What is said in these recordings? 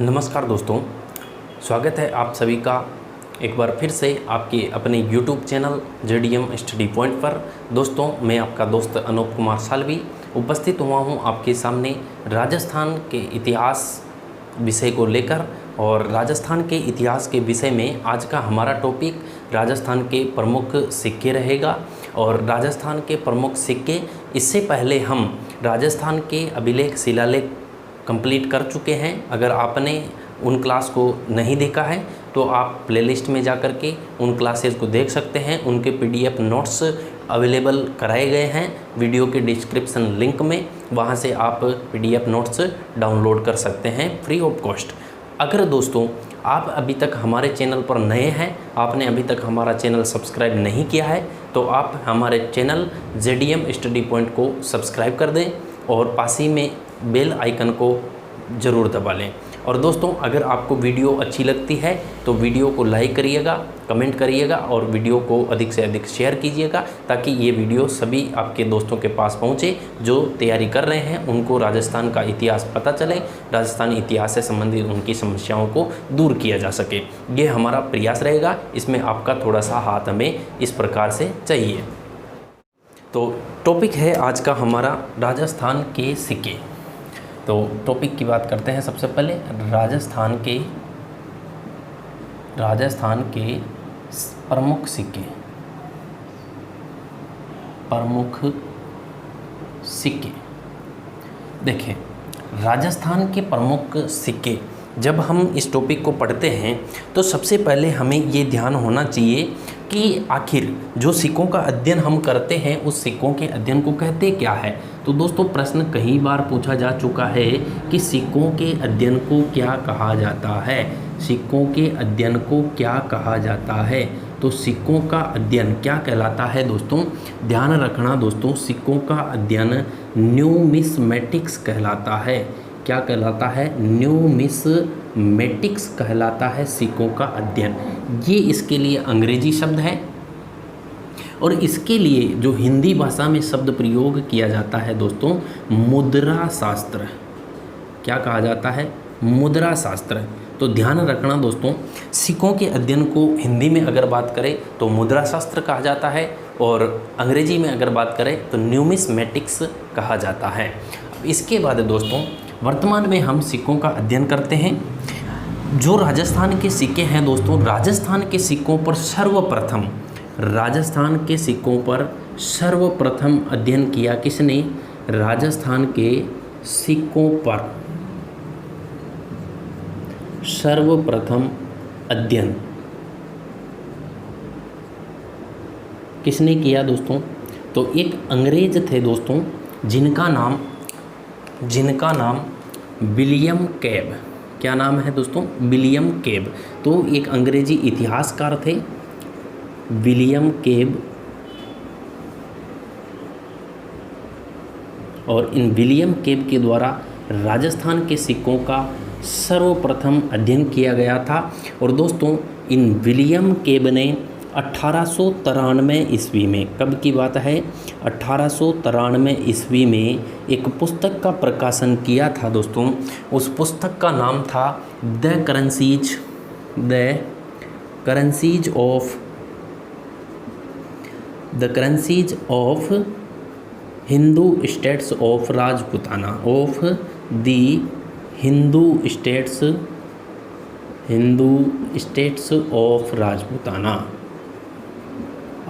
नमस्कार दोस्तों, स्वागत है आप सभी का एक बार फिर से आपके अपने YouTube channel JDM study point पर। दोस्तों, मैं आपका दोस्त अनूप कुमार सालवी उपस्थित हुआ हूं आपके सामने राजस्थान के इतिहास विषय को लेकर। और राजस्थान के इतिहास के विषय में आज का हमारा टॉपिक राजस्थान के प्रमुख सिक्के रहेगा। और राजस्थान के प्रमुख सिक्के, इससे पहले हम राजस्थान के अभिलेख शिलालेख कंप्लीट कर चुके हैं। अगर आपने उन क्लास को नहीं देखा है तो आप प्लेलिस्ट में जा कर के उन क्लासेस को देख सकते हैं। उनके PDF नोट्स अवेलेबल कराए गए हैं वीडियो के डिस्क्रिप्शन लिंक में, वहां से आप PDF नोट्स डाउनलोड कर सकते हैं फ्री ऑफ कॉस्ट। अगर दोस्तों आप अभी तक हमारे चैनल पर नए हैं, आपने अभी तक हमारा चैनल सब्सक्राइब नहीं किया है, तो आप हमारे चैनल JDM स्टडी पॉइंट को सब्सक्राइब कर दें और पास ही में बेल आइकन को ज़रूर दबा लें। और दोस्तों, अगर आपको वीडियो अच्छी लगती है तो वीडियो को लाइक करिएगा, कमेंट करिएगा और वीडियो को अधिक से अधिक शेयर कीजिएगा, ताकि ये वीडियो सभी आपके दोस्तों के पास पहुंचे जो तैयारी कर रहे हैं। उनको राजस्थान का इतिहास पता चले, राजस्थानी इतिहास से संबंधित उनकी समस्याओं को दूर किया जा सके। ये हमारा प्रयास रहेगा। इसमें आपका थोड़ा सा हाथ हमें इस प्रकार से चाहिए। तो टॉपिक है आज का हमारा राजस्थान के सिक्के। तो टॉपिक की बात करते हैं। सबसे पहले राजस्थान के प्रमुख सिक्के। देखिए, राजस्थान के प्रमुख सिक्के जब हम इस टॉपिक को पढ़ते हैं तो सबसे पहले हमें ये ध्यान होना चाहिए कि आखिर जो सिक्कों का अध्ययन हम करते हैं उस सिक्कों के अध्ययन को कहते क्या है। तो दोस्तों, प्रश्न कई बार पूछा जा चुका है कि सिक्कों के अध्ययन को क्या कहा जाता है। सिक्कों के अध्ययन को क्या कहा जाता है? तो सिक्कों का अध्ययन क्या कहलाता है दोस्तों? ध्यान रखना दोस्तों, सिक्कों का अध्ययन न्यूमिस्मेटिक्स कहलाता है। क्या कहलाता है? न्यूमिस्मेटिक्स कहलाता है सिक्कों का अध्ययन। ये इसके लिए अंग्रेजी शब्द है और इसके लिए जो हिंदी भाषा में शब्द प्रयोग किया जाता है दोस्तों, मुद्रा शास्त्र। क्या कहा जाता है? मुद्रा शास्त्र। तो ध्यान रखना दोस्तों, सिक्कों के अध्ययन को हिंदी में अगर बात करें तो मुद्रा शास्त्र कहा जाता है और अंग्रेजी में अगर बात करें तो न्यूमिस्मेटिक्स कहा जाता है। अब इसके बाद दोस्तों, वर्तमान में हम सिक्कों का अध्ययन करते हैं। जो राजस्थान के सिक्के हैं दोस्तों, राजस्थान के सिक्कों पर सर्वप्रथम अध्ययन किया किसने? राजस्थान के सिक्कों पर सर्वप्रथम अध्ययन किसने किया दोस्तों? तो एक अंग्रेज थे दोस्तों, जिनका नाम विलियम कैब। क्या नाम है दोस्तों? William cab. तो एक अंग्रेजी इतिहासकार थे विलियम कैब, और इन विलियम कैब के द्वारा राजस्थान के सिक्कों का सर्वप्रथम अध्ययन किया गया था। और दोस्तों, इन विलियम कैब ने 1893 ईस्वी में, कब की बात है? 1893 ईस्वी में एक पुस्तक का प्रकाशन किया था दोस्तों। उस पुस्तक का नाम था the currencies of Hindu states of Rajputana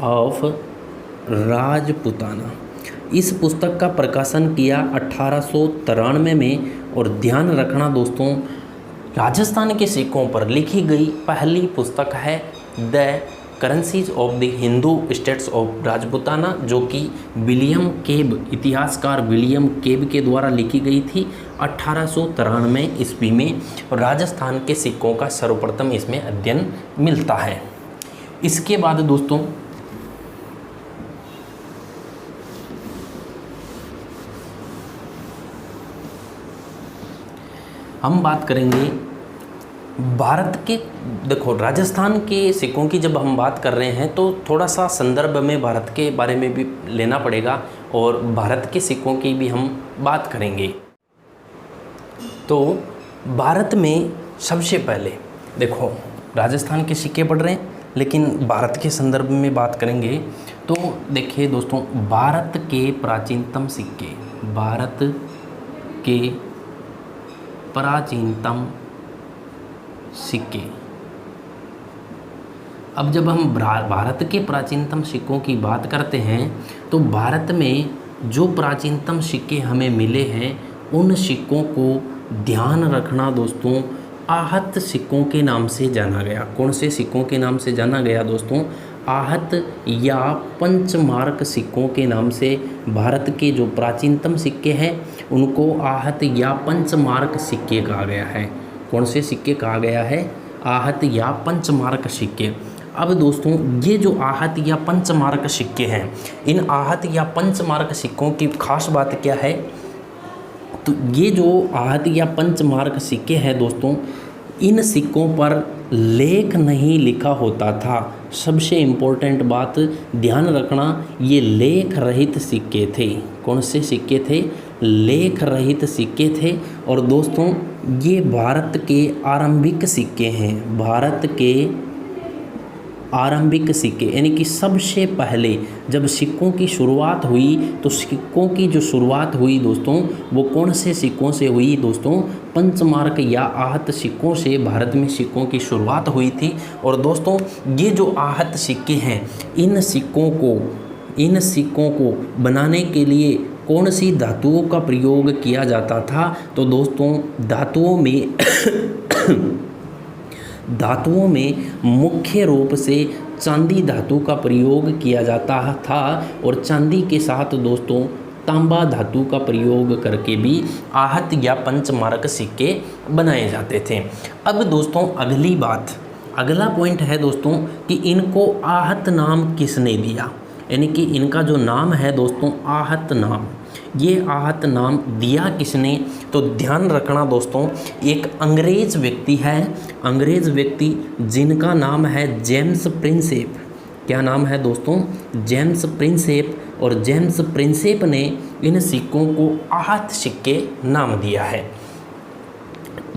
of Rajputana. इस पुस्तक का प्रकाशन किया 1893 में। और ध्यान रखना दोस्तों, राजस्थान के सिक्कों पर लिखी गई पहली पुस्तक है the currencies of the Hindu states of Rajputana, जो कि विलियम कैब, इतिहासकार विलियम कैब के द्वारा लिखी गई थी 1893 ईस्वी में। और राजस्थान के सिक्कों का सर्वप्रथम इसमें अध्ययन मिलता है। इसके बाद दोस्तों, हम बात करेंगे भारत के। देखो, राजस्थान के सिक्कों की जब हम बात कर रहे हैं तो थोड़ा सा संदर्भ में भारत के बारे में भी लेना पड़ेगा और भारत के सिक्कों की भी हम बात करेंगे। तो भारत में सबसे पहले देखो राजस्थान के सिक्के पढ़ रहे हैं, लेकिन भारत के संदर्भ में बात करेंगे तो देखिए दोस्तों, भारत के प्राचीनतम सिक्के, भारत के प्राचीनतम सिक्के। अब जब हम भारत के प्राचीनतम सिक्कों की बात करते हैं तो भारत में जो प्राचीनतम सिक्के हमें मिले हैं उन सिक्कों को ध्यान रखना दोस्तों, आहत सिक्कों के नाम से जाना गया। कौन से सिक्कों के नाम से जाना गया दोस्तों? आहत या पंचमार्क सिक्कों के नाम से भारत के जो प्राचीनतम सिक्के हैं उनको आहत या पंचमार्क सिक्के कहा गया है। कौन से सिक्के कहा गया है? आहत या पंचमार्क सिक्के। अब दोस्तों ये जो आहत या पंचमार्क सिक्के हैं, इन आहत या पंचमार्क सिक्कों की खास बात क्या है? तो ये जो आहत या पंचमार्क सिक्के हैं दोस्तों, इन सिक्कों पर लेख नहीं लिखा होता था। सबसे इम्पोर्टेंट बात ध्यान रखना, ये लेख रहित सिक्के थे। कौन से सिक्के थे? लेख रहित सिक्के थे। और दोस्तों ये भारत के आरंभिक सिक्के हैं, भारत के आरंभिक सिक्के, यानी कि सबसे पहले जब सिक्कों की शुरुआत हुई तो सिक्कों की जो शुरुआत हुई दोस्तों वो कौन से सिक्कों से हुई दोस्तों? पंचमार्क या आहत सिक्कों से भारत में सिक्कों की शुरुआत हुई थी। और दोस्तों ये जो आहत सिक्के हैं, इन सिक्कों को बनाने के लिए कौन सी धातुओं का प्रयोग किया जाता था? तो दोस्तों धातुओं में मुख्य रूप से चांदी धातु का प्रयोग किया जाता था और चांदी के साथ दोस्तों तांबा धातु का प्रयोग करके भी आहत या पंचमार्क सिक्के बनाए जाते थे। अब दोस्तों अगला पॉइंट है दोस्तों कि इनको आहत नाम किसने दिया, यानी कि इनका जो नाम है दोस्तों आहत नाम, ये आहत नाम दिया किसने? तो ध्यान रखना दोस्तों, एक अंग्रेज व्यक्ति है, अंग्रेज व्यक्ति जिनका नाम है जेम्स प्रिंसेप। क्या नाम है दोस्तों? James Prinsep. और जेम्स प्रिंसेप ने इन सिक्कों को आहत सिक्के नाम दिया है।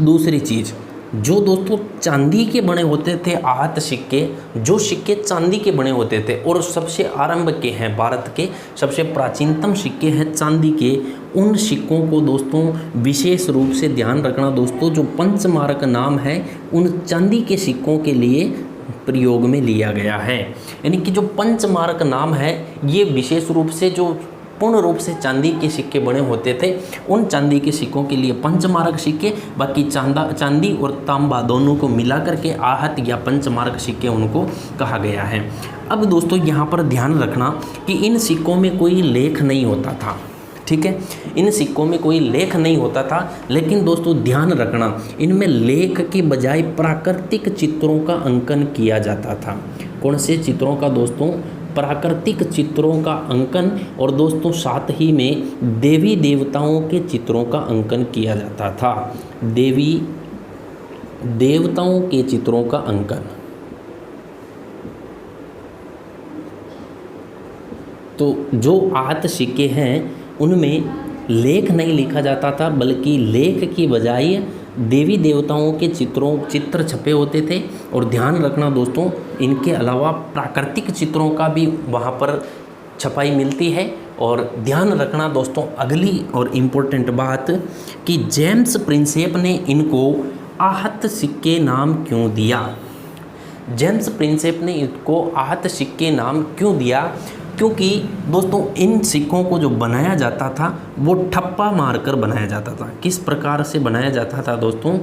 दूसरी चीज़, जो दोस्तों चांदी के बने होते थे आहत सिक्के, जो सिक्के चांदी के बने होते थे और सबसे आरंभ के हैं, भारत के सबसे प्राचीनतम सिक्के हैं चांदी के, उन सिक्कों को दोस्तों विशेष रूप से ध्यान रखना दोस्तों, जो पंचमार्क नाम है उन चांदी के सिक्कों के लिए प्रयोग में लिया गया है। यानी कि जो पंचमार्क नाम है ये विशेष रूप से जो पूर्ण रूप से चांदी के सिक्के बने होते थे उन चांदी के सिक्कों के लिए पंचमार्क सिक्के, बाकी चांदी और तांबा दोनों को मिला करके आहत या पंचमार्क सिक्के उनको कहा गया है। अब दोस्तों यहाँ पर ध्यान रखना कि इन सिक्कों में कोई लेख नहीं होता था, ठीक है, इन सिक्कों में कोई लेख नहीं होता था, लेकिन दोस्तों ध्यान रखना इनमें लेख के बजाय प्राकृतिक चित्रों का अंकन किया जाता था। कौन से चित्रों का दोस्तों? प्राकृतिक चित्रों का अंकन। और दोस्तों साथ ही में देवी देवताओं के चित्रों का अंकन किया जाता था, देवी देवताओं के चित्रों का अंकन। तो जो आहत सिक्के हैं उनमें लेख नहीं लिखा जाता था, बल्कि लेख की बजाय देवी देवताओं के चित्र छपे होते थे। और ध्यान रखना दोस्तों इनके अलावा प्राकृतिक चित्रों का भी वहाँ पर छपाई मिलती है। और ध्यान रखना दोस्तों अगली और इम्पोर्टेंट बात कि जेम्स प्रिंसेप ने इनको आहत सिक्के नाम क्यों दिया? जेम्स प्रिंसेप ने इनको आहत सिक्के नाम क्यों दिया? क्योंकि दोस्तों इन सिक्कों को जो बनाया जाता था वो ठप्पा मारकर बनाया जाता था। किस प्रकार से बनाया जाता था दोस्तों?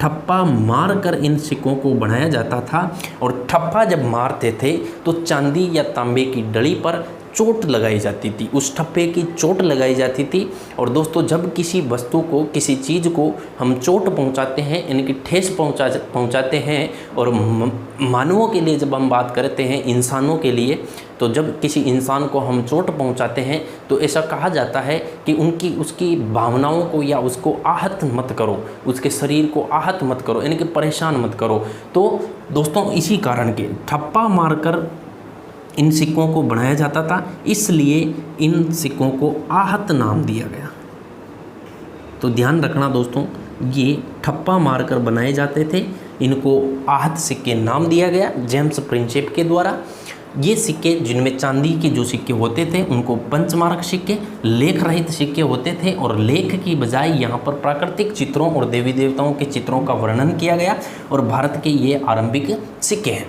ठप्पा मारकर इन सिक्कों को बनाया जाता था। और ठप्पा जब मारते थे तो चांदी या तांबे की डली पर चोट लगाई जाती थी, उस ठप्पे की चोट लगाई जाती थी। और दोस्तों जब किसी वस्तु को, किसी चीज़ को हम चोट पहुंचाते हैं, यानी कि ठेस पहुंचाते हैं, और मानवों के लिए जब हम बात करते हैं, इंसानों के लिए, तो जब किसी इंसान को हम चोट पहुंचाते हैं तो ऐसा कहा जाता है कि उसकी भावनाओं को या उसको आहत मत करो, उसके शरीर को आहत मत करो, यानी कि परेशान मत करो। तो दोस्तों इसी कारण के ठप्पा मारकर इन सिक्कों को बनाया जाता था, इसलिए इन सिक्कों को आहत नाम दिया गया। तो ध्यान रखना दोस्तों ये ठप्पा मारकर बनाए जाते थे। इनको आहत सिक्के नाम दिया गया जेम्स प्रिंसेप के द्वारा। ये सिक्के जिनमें चांदी के जो सिक्के होते थे उनको पंचमार्क सिक्के, लेख रहित सिक्के होते थे और लेख की बजाय यहाँ पर प्राकृतिक चित्रों और देवी देवताओं के चित्रों का वर्णन किया गया और भारत के ये आरंभिक सिक्के हैं।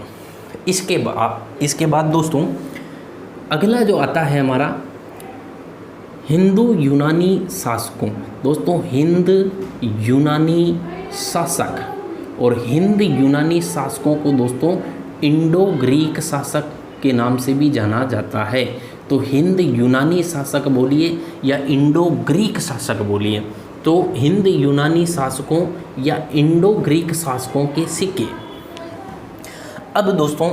इसके बाद दोस्तों अगला जो आता है हमारा हिंदू यूनानी शासकों। दोस्तों हिंद यूनानी शासक और हिंद यूनानी शासकों को दोस्तों इंडो ग्रीक शासक के नाम से भी जाना जाता है। तो हिंद यूनानी शासक बोलिए या इंडो ग्रीक शासक बोलिए। तो हिंद यूनानी शासकों या इंडो ग्रीक शासकों के सिक्के। अब दोस्तों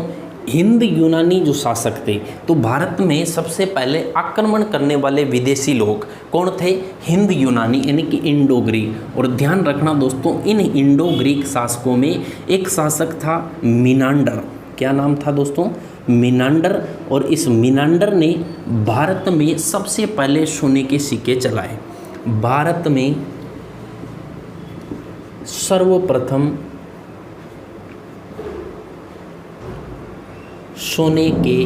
हिंद यूनानी जो शासक थे तो भारत में सबसे पहले आक्रमण करने वाले विदेशी लोग कौन थे? हिंद यूनानी यानी कि इंडो ग्रीक। और ध्यान रखना दोस्तों इन इंडो ग्रीक शासकों में एक शासक था मिनांडर। क्या नाम था दोस्तों? मिनांडर। और इस मिनांडर ने भारत में सबसे पहले सोने के सिक्के चलाए। भारत में सर्वप्रथम सोने के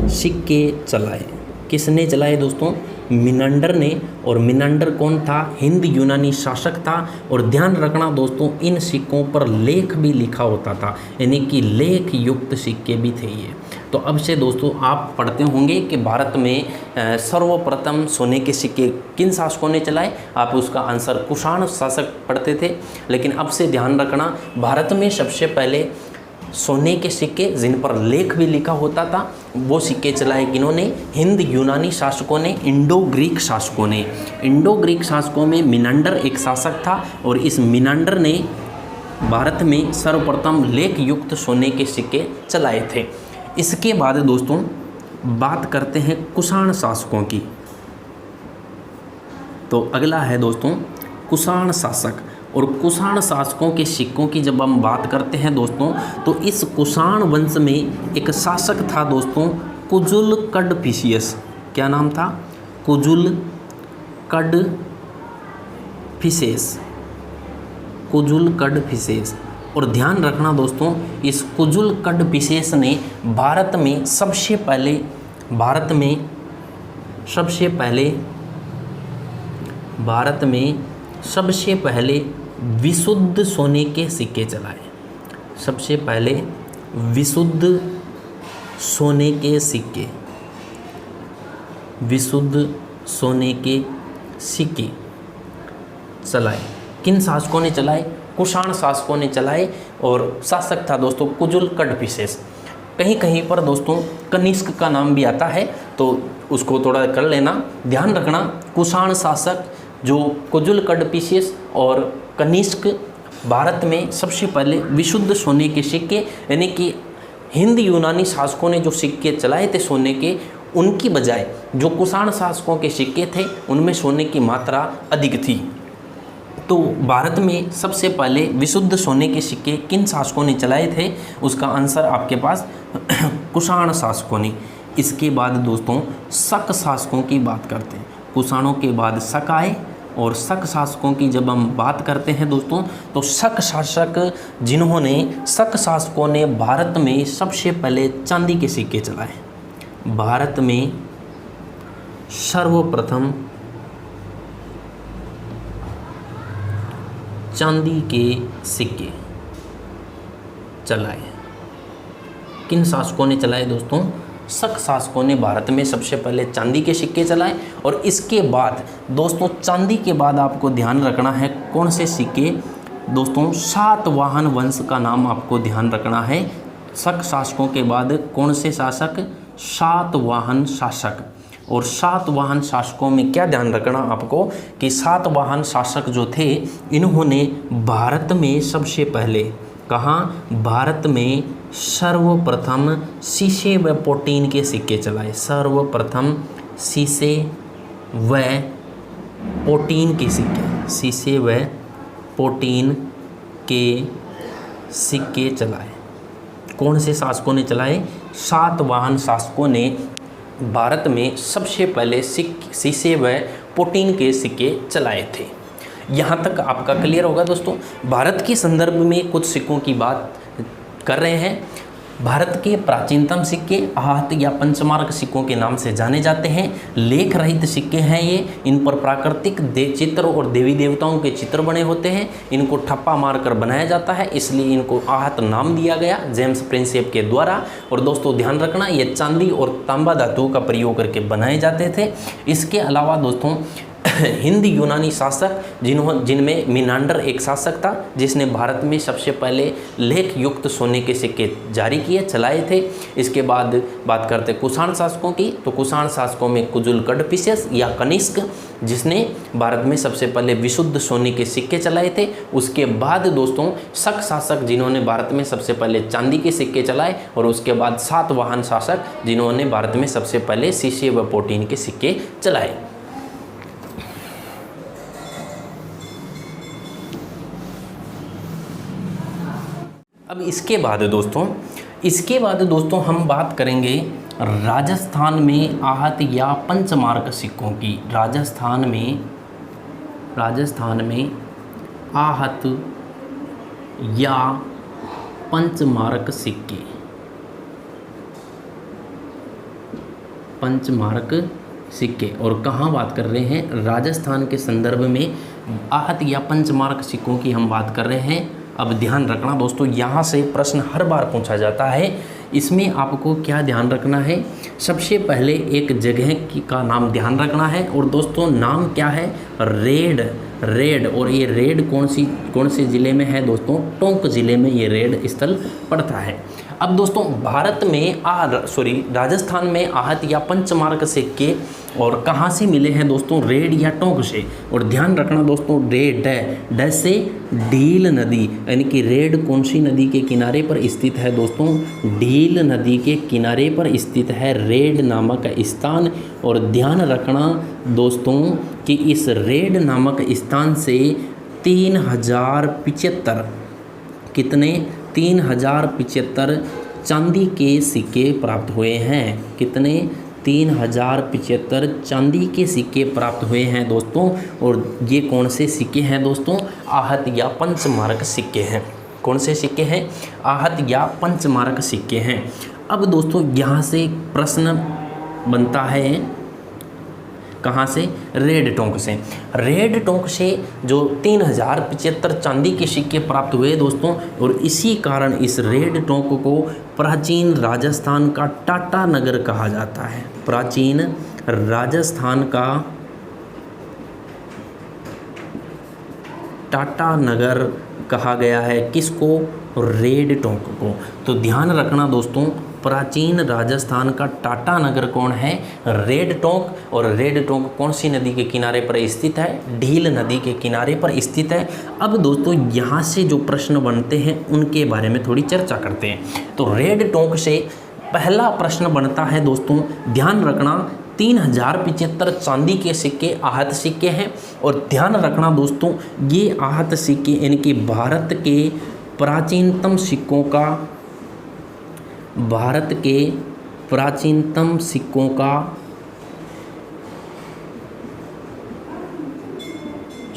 सिक्के चलाए। किसने चलाए दोस्तों? मिनांडर ने। और मिनांडर कौन था? हिंद यूनानी शासक था। और ध्यान रखना दोस्तों इन सिक्कों पर लेख भी लिखा होता था, यानी कि लेख युक्त सिक्के भी थे ये। तो अब से दोस्तों आप पढ़ते होंगे कि भारत में सर्वप्रथम सोने के सिक्के किन शासकों ने चलाए। आप उसका आंसर कुषाण शासक पढ़ते थे, लेकिन अब से ध्यान रखना भारत में सबसे पहले सोने के सिक्के जिन पर लेख भी लिखा होता था वो सिक्के चलाए किन्होंने? हिंद यूनानी शासकों ने, इंडो ग्रीक शासकों ने। इंडो ग्रीक शासकों में मिनांडर एक शासक था और इस मिनांडर ने भारत में सर्वप्रथम लेख युक्त सोने के सिक्के चलाए थे। इसके बाद दोस्तों बात करते हैं कुषाण शासकों की। तो अगला है दोस्तों कुषाण शासक। और कुषाण शासकों के सिक्कों की जब हम बात करते हैं दोस्तों तो इस कुषाण वंश में एक शासक था दोस्तों कुजुल कडफिशियस। क्या नाम था? कुजुल कडफिसेस। कुजुल कडफिसेस। और ध्यान रखना दोस्तों इस कुजुल कडफिसेस ने भारत में सबसे पहले विशुद्ध सोने के सिक्के चलाए। सबसे पहले विशुद्ध सोने के सिक्के, विशुद्ध सोने के सिक्के चलाए। किन शासकों ने चलाए? कुषाण शासकों ने चलाए। और शासक था दोस्तों कुजुल कडफिसेस। कहीं कहीं पर दोस्तों कनिष्क का नाम भी आता है, तो उसको थोड़ा कर लेना। ध्यान रखना कुषाण शासक जो कुजुल कडफिसेस और कनिष्क भारत में सबसे पहले विशुद्ध सोने के सिक्के, यानी कि हिंद यूनानी शासकों ने जो सिक्के चलाए थे सोने के, उनकी बजाय जो कुषाण शासकों के सिक्के थे उनमें सोने की मात्रा अधिक थी। तो भारत में सबसे पहले विशुद्ध सोने के सिक्के किन शासकों ने चलाए थे? उसका आंसर आपके पास कुषाण शासकों ने। इसके बाद दोस्तों शक शासकों की बात करते हैं। कुषाणों के बाद शक आए और शक शासकों की जब हम बात करते हैं दोस्तों तो शक शासकों ने भारत में सबसे पहले चांदी के सिक्के चलाए। भारत में सर्वप्रथम चांदी के सिक्के चलाए। किन शासकों ने चलाए दोस्तों? शक शासकों ने भारत में सबसे पहले चांदी के सिक्के चलाए। और इसके बाद दोस्तों चांदी के बाद आपको ध्यान रखना है कौन से सिक्के? दोस्तों सातवाहन वंश का नाम आपको ध्यान रखना है। शक शासकों के बाद कौन से शासक? सातवाहन शासक। और सातवाहन शासकों में क्या ध्यान रखना आपको कि सातवाहन शासक जो थे इन्होंने भारत में सबसे पहले, कहाँ? भारत में सर्वप्रथम शीशे व पोटीन के सिक्के चलाए। सर्वप्रथम शीशे व पोटीन के सिक्के, शीशे व पोटीन के सिक्के चलाए। कौन से शासकों ने चलाए? सातवाहन शासकों ने भारत में सबसे पहले शीशे व 14 के सिक्के चलाए थे। यहाँ तक आपका क्लियर होगा दोस्तों। भारत के संदर्भ में कुछ सिक्कों की बात कर रहे हैं। भारत के प्राचीनतम सिक्के आहत या पंचमार्क सिक्कों के नाम से जाने जाते हैं। लेख रहित सिक्के हैं ये। इन पर प्राकृतिक चित्र और देवी देवताओं के चित्र बने होते हैं। इनको ठप्पा मारकर बनाया जाता है, इसलिए इनको आहत नाम दिया गया जेम्स प्रिंसेप के द्वारा। और दोस्तों ध्यान रखना, ये चांदी और तांबा धातु का प्रयोग करके बनाए जाते थे। इसके अलावा दोस्तों हिंद यूनानी शासक जिनमें मिनांडर एक शासक था, जिसने भारत में सबसे पहले लेख युक्त सोने के सिक्के जारी किए, चलाए थे। इसके बाद बात करते कुषाण शासकों की, तो कुषाण शासकों में कुजुल कड़फिसेस या कनिष्क, जिसने भारत में सबसे पहले विशुद्ध सोने के सिक्के चलाए थे। उसके बाद दोस्तों शक शासक, जिन्होंने भारत में सबसे पहले चांदी के सिक्के चलाए। और उसके बाद सातवाहन शासक, जिन्होंने भारत में सबसे पहले शीशे व पोटीन के सिक्के चलाए। अब इसके बाद दोस्तों हम बात करेंगे राजस्थान में आहत या पंचमार्क सिक्कों की। राजस्थान में आहत या पंचमार्क सिक्के और कहाँ बात कर रहे हैं? राजस्थान के संदर्भ में आहत या पंचमार्क सिक्कों की हम बात कर रहे हैं। अब ध्यान रखना दोस्तों, यहाँ से प्रश्न हर बार पूछा जाता है। इसमें आपको क्या ध्यान रखना है? सबसे पहले एक जगह का नाम ध्यान रखना है। और दोस्तों नाम क्या है? रेड। और ये रेड कौन से ज़िले में है दोस्तों? टोंक ज़िले में ये रेड स्थल पड़ता है। अब दोस्तों राजस्थान में आहत या पंचमार्क सिक्के और कहाँ से मिले हैं दोस्तों? रेड या टोंक से। और ध्यान रखना दोस्तों, रेड से डील नदी, यानी कि रेड कौन सी नदी के किनारे पर स्थित है दोस्तों? डील नदी के किनारे पर स्थित है रेड नामक स्थान। और ध्यान रखना दोस्तों कि इस रेड नामक स्थान से 3075 कितने? 3075 चांदी के सिक्के प्राप्त हुए हैं। कितने? 3075 चांदी के सिक्के प्राप्त हुए हैं दोस्तों। और ये कौन से सिक्के हैं दोस्तों? आहत या पंचमार्क सिक्के हैं। कौन से सिक्के हैं? आहत या पंचमार्क सिक्के हैं। अब दोस्तों यहाँ से प्रश्न बनता है, कहाँ से? रेड टोंक से। रेड टोंक से जो 3075 चांदी के सिक्के प्राप्त हुए दोस्तों, और इसी कारण इस रेड टोंक को प्राचीन राजस्थान का टाटा नगर कहा जाता है। प्राचीन राजस्थान का टाटा नगर कहा गया है। किसको? रेड टोंक को। तो ध्यान रखना दोस्तों, प्राचीन राजस्थान का टाटा नगर कौन है? रेड टोंक। और रेड टोंक कौन सी नदी के किनारे पर स्थित है? ढील नदी के किनारे पर स्थित है। अब दोस्तों यहाँ से जो प्रश्न बनते हैं उनके बारे में थोड़ी चर्चा करते हैं। तो रेड टोंक से पहला प्रश्न बनता है दोस्तों, ध्यान रखना, 3075 चांदी के सिक्के आहत सिक्के हैं। और ध्यान रखना दोस्तों, ये आहत सिक्के यानी कि भारत के प्राचीनतम सिक्कों का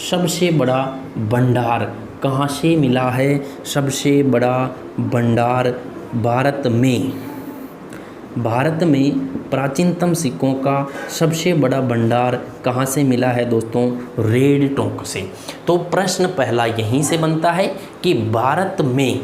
सबसे बड़ा भंडार कहाँ से मिला है? सबसे बड़ा भंडार भारत में प्राचीनतम सिक्कों का सबसे बड़ा भंडार कहाँ से मिला है दोस्तों? रेड टोंक से। तो प्रश्न पहला यहीं से बनता है कि भारत में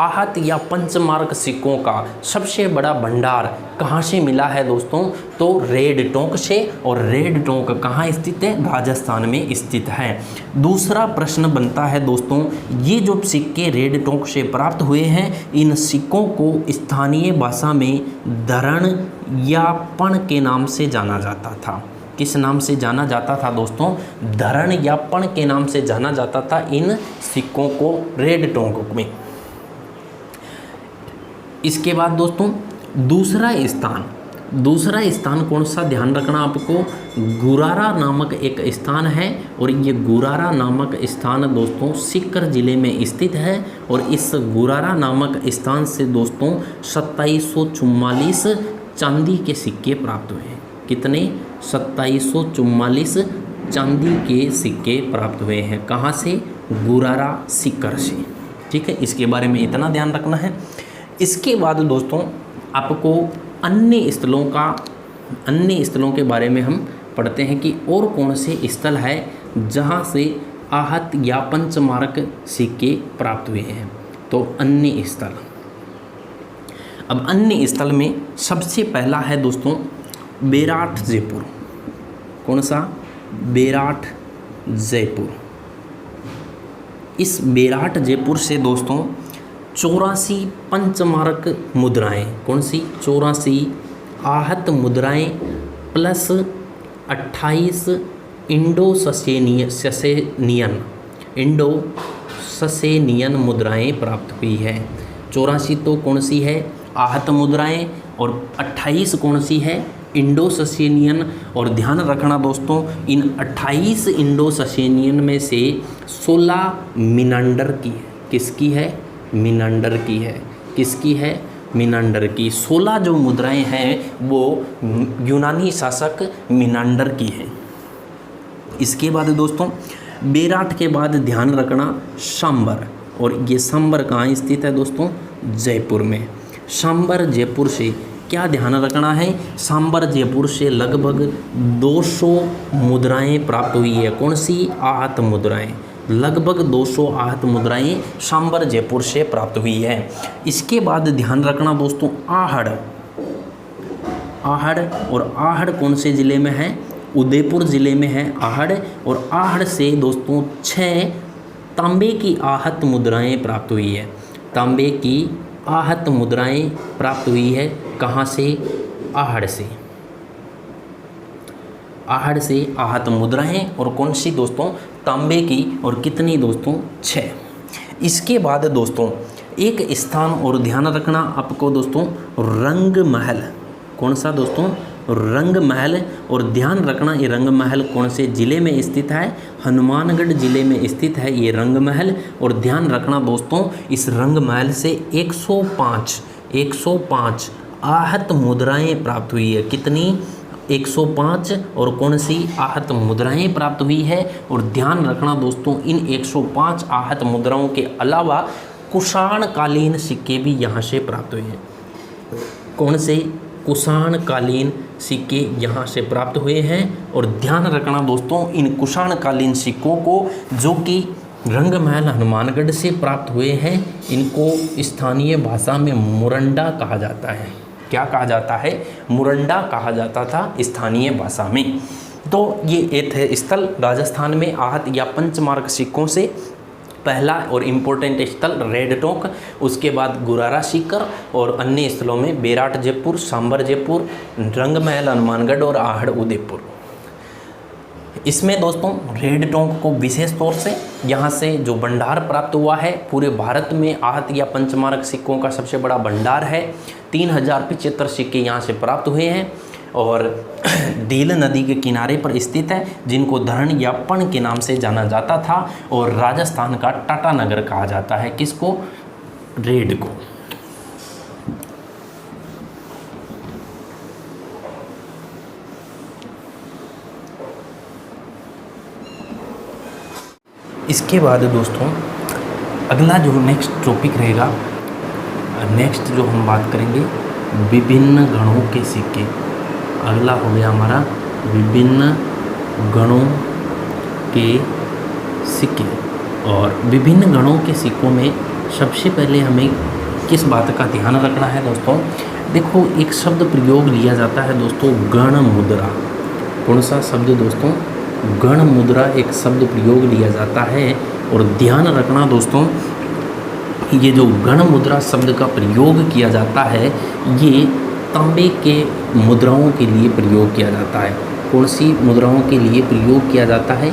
आहत या पंचमार्क सिक्कों का सबसे बड़ा भंडार कहाँ से मिला है दोस्तों? तो रेड टोंक से। और रेड टोंक कहाँ स्थित है? राजस्थान में स्थित है। दूसरा प्रश्न बनता है दोस्तों, ये जो सिक्के रेड टोंक से प्राप्त हुए हैं, इन सिक्कों को स्थानीय भाषा में धरण या पण के नाम से जाना जाता था। किस नाम से जाना जाता था दोस्तों? धरण या पण के नाम से जाना जाता था इन सिक्कों को, रेड टोंक में। इसके बाद दोस्तों दूसरा स्थान कौन सा? ध्यान रखना आपको, गुरारा नामक एक स्थान है। और ये गुरारा नामक स्थान दोस्तों सीकर जिले में स्थित है। और इस गुरारा नामक स्थान से दोस्तों 2744 चांदी के सिक्के प्राप्त हुए हैं। कितने? 2744 चांदी के सिक्के प्राप्त हुए हैं। कहाँ से? गुरारा सीकर से। ठीक है, इसके बारे में इतना ध्यान रखना है। इसके बाद दोस्तों आपको अन्य स्थलों के बारे में हम पढ़ते हैं कि और कौन से स्थल है जहाँ से आहत या पंचमारक सिक्के प्राप्त हुए हैं। तो अन्य स्थल, अब अन्य स्थल में सबसे पहला है दोस्तों बेराट जयपुर। कौन सा? बेराट जयपुर। इस बेराट जयपुर से दोस्तों 84 पंचमारक मुद्राएं, कौन सी? 84 आहत मुद्राएं प्लस 28 इंडो ससेनियन मुद्राएं प्राप्त हुई है। 84 तो कौन सी है? आहत मुद्राएं, और 28 कौन सी है? इंडो ससेनियन। और ध्यान रखना दोस्तों, इन 28 इंडो ससेनियन में से 16 मिनांडर की है। किसकी है? मिनांडर की है। किसकी है? मिनांडर की। 16 जो मुद्राएं हैं वो यूनानी शासक मिनांडर की हैं। इसके बाद दोस्तों बेराट के बाद ध्यान रखना सांबर, और ये सांबर कहाँ स्थित है दोस्तों? जयपुर में। सांबर जयपुर से क्या ध्यान रखना है? सांबर जयपुर से लगभग 200 मुद्राएं प्राप्त हुई है। कौन सी? आहत मुद्राएं। लगभग 200 आहत मुद्राएं सांबर जयपुर से प्राप्त हुई है। इसके बाद ध्यान रखना दोस्तों आहड़, और आहड़ कौन से ज़िले में है? उदयपुर ज़िले में है आहड़। और आहड़ से दोस्तों 6 तांबे की आहत मुद्राएं प्राप्त हुई है। तांबे की आहत मुद्राएं प्राप्त हुई है। कहाँ से? आहड़ से। आहड़ से आहत मुद्राएं, और कौन सी दोस्तों? तांबे की। और कितनी दोस्तों? 6। इसके बाद दोस्तों एक स्थान और ध्यान रखना आपको दोस्तों, रंग महल। कौन सा दोस्तों? रंग महल। और ध्यान रखना ये रंग महल कौन से ज़िले में स्थित है? हनुमानगढ़ ज़िले में स्थित है ये रंग महल। और ध्यान रखना दोस्तों इस रंग महल से 105 आहत मुद्राएं प्राप्त हुई है। कितनी? 105। और कौन सी आहत मुद्राएं प्राप्त हुई है? और ध्यान रखना दोस्तों इन 105 आहत मुद्राओं के अलावा कुषाणकालीन सिक्के भी यहाँ से प्राप्त हुए हैं। कौन से? कुषाणकालीन सिक्के यहाँ से प्राप्त हुए हैं। और ध्यान रखना दोस्तों इन कुषाणकालीन सिक्कों को, जो कि रंग महल हनुमानगढ़ से प्राप्त हुए हैं, इनको स्थानीय भाषा में मुरंडा कहा जाता है। क्या कहा जाता है? मुरंडा कहा जाता था स्थानीय भाषा में। तो ये एक स्थल राजस्थान में आहत या पंचमार्क सिक्कों से पहला और इम्पोर्टेंट स्थल रेड टोंक, उसके बाद गुरारा सीकर, और अन्य स्थलों में बेराट जयपुर, सांबर जयपुर, रंग महल हनुमानगढ़ और आहड़ उदयपुर। इसमें दोस्तों रेड टोंक को विशेष तौर से यहाँ से जो भंडार प्राप्त हुआ है, पूरे भारत में आहत या पंचमारक सिक्कों का सबसे बड़ा भंडार है। 3075 सिक्के यहाँ से प्राप्त हुए हैं, और डील नदी के किनारे पर स्थित है, जिनको धरण या पण के नाम से जाना जाता था। और राजस्थान का टाटा नगर कहा जाता है। किसको? रेड को। इसके बाद दोस्तों अगला जो नेक्स्ट टॉपिक रहेगा, नेक्स्ट जो हम बात करेंगे विभिन्न गणों के सिक्के। अगला हो गया हमारा विभिन्न गणों के सिक्के। और विभिन्न गणों के सिक्कों में सबसे पहले हमें किस बात का ध्यान रखना है दोस्तों? देखो एक शब्द प्रयोग लिया जाता है दोस्तों, गण मुद्रा। कौन सा शब्द दोस्तों? गण मुद्रा एक शब्द प्रयोग लिया जाता है। और ध्यान रखना दोस्तों ये जो गण मुद्रा शब्द का प्रयोग किया जाता है, ये तांबे के मुद्राओं के लिए प्रयोग किया जाता है। कौन सी मुद्राओं के लिए प्रयोग किया जाता है?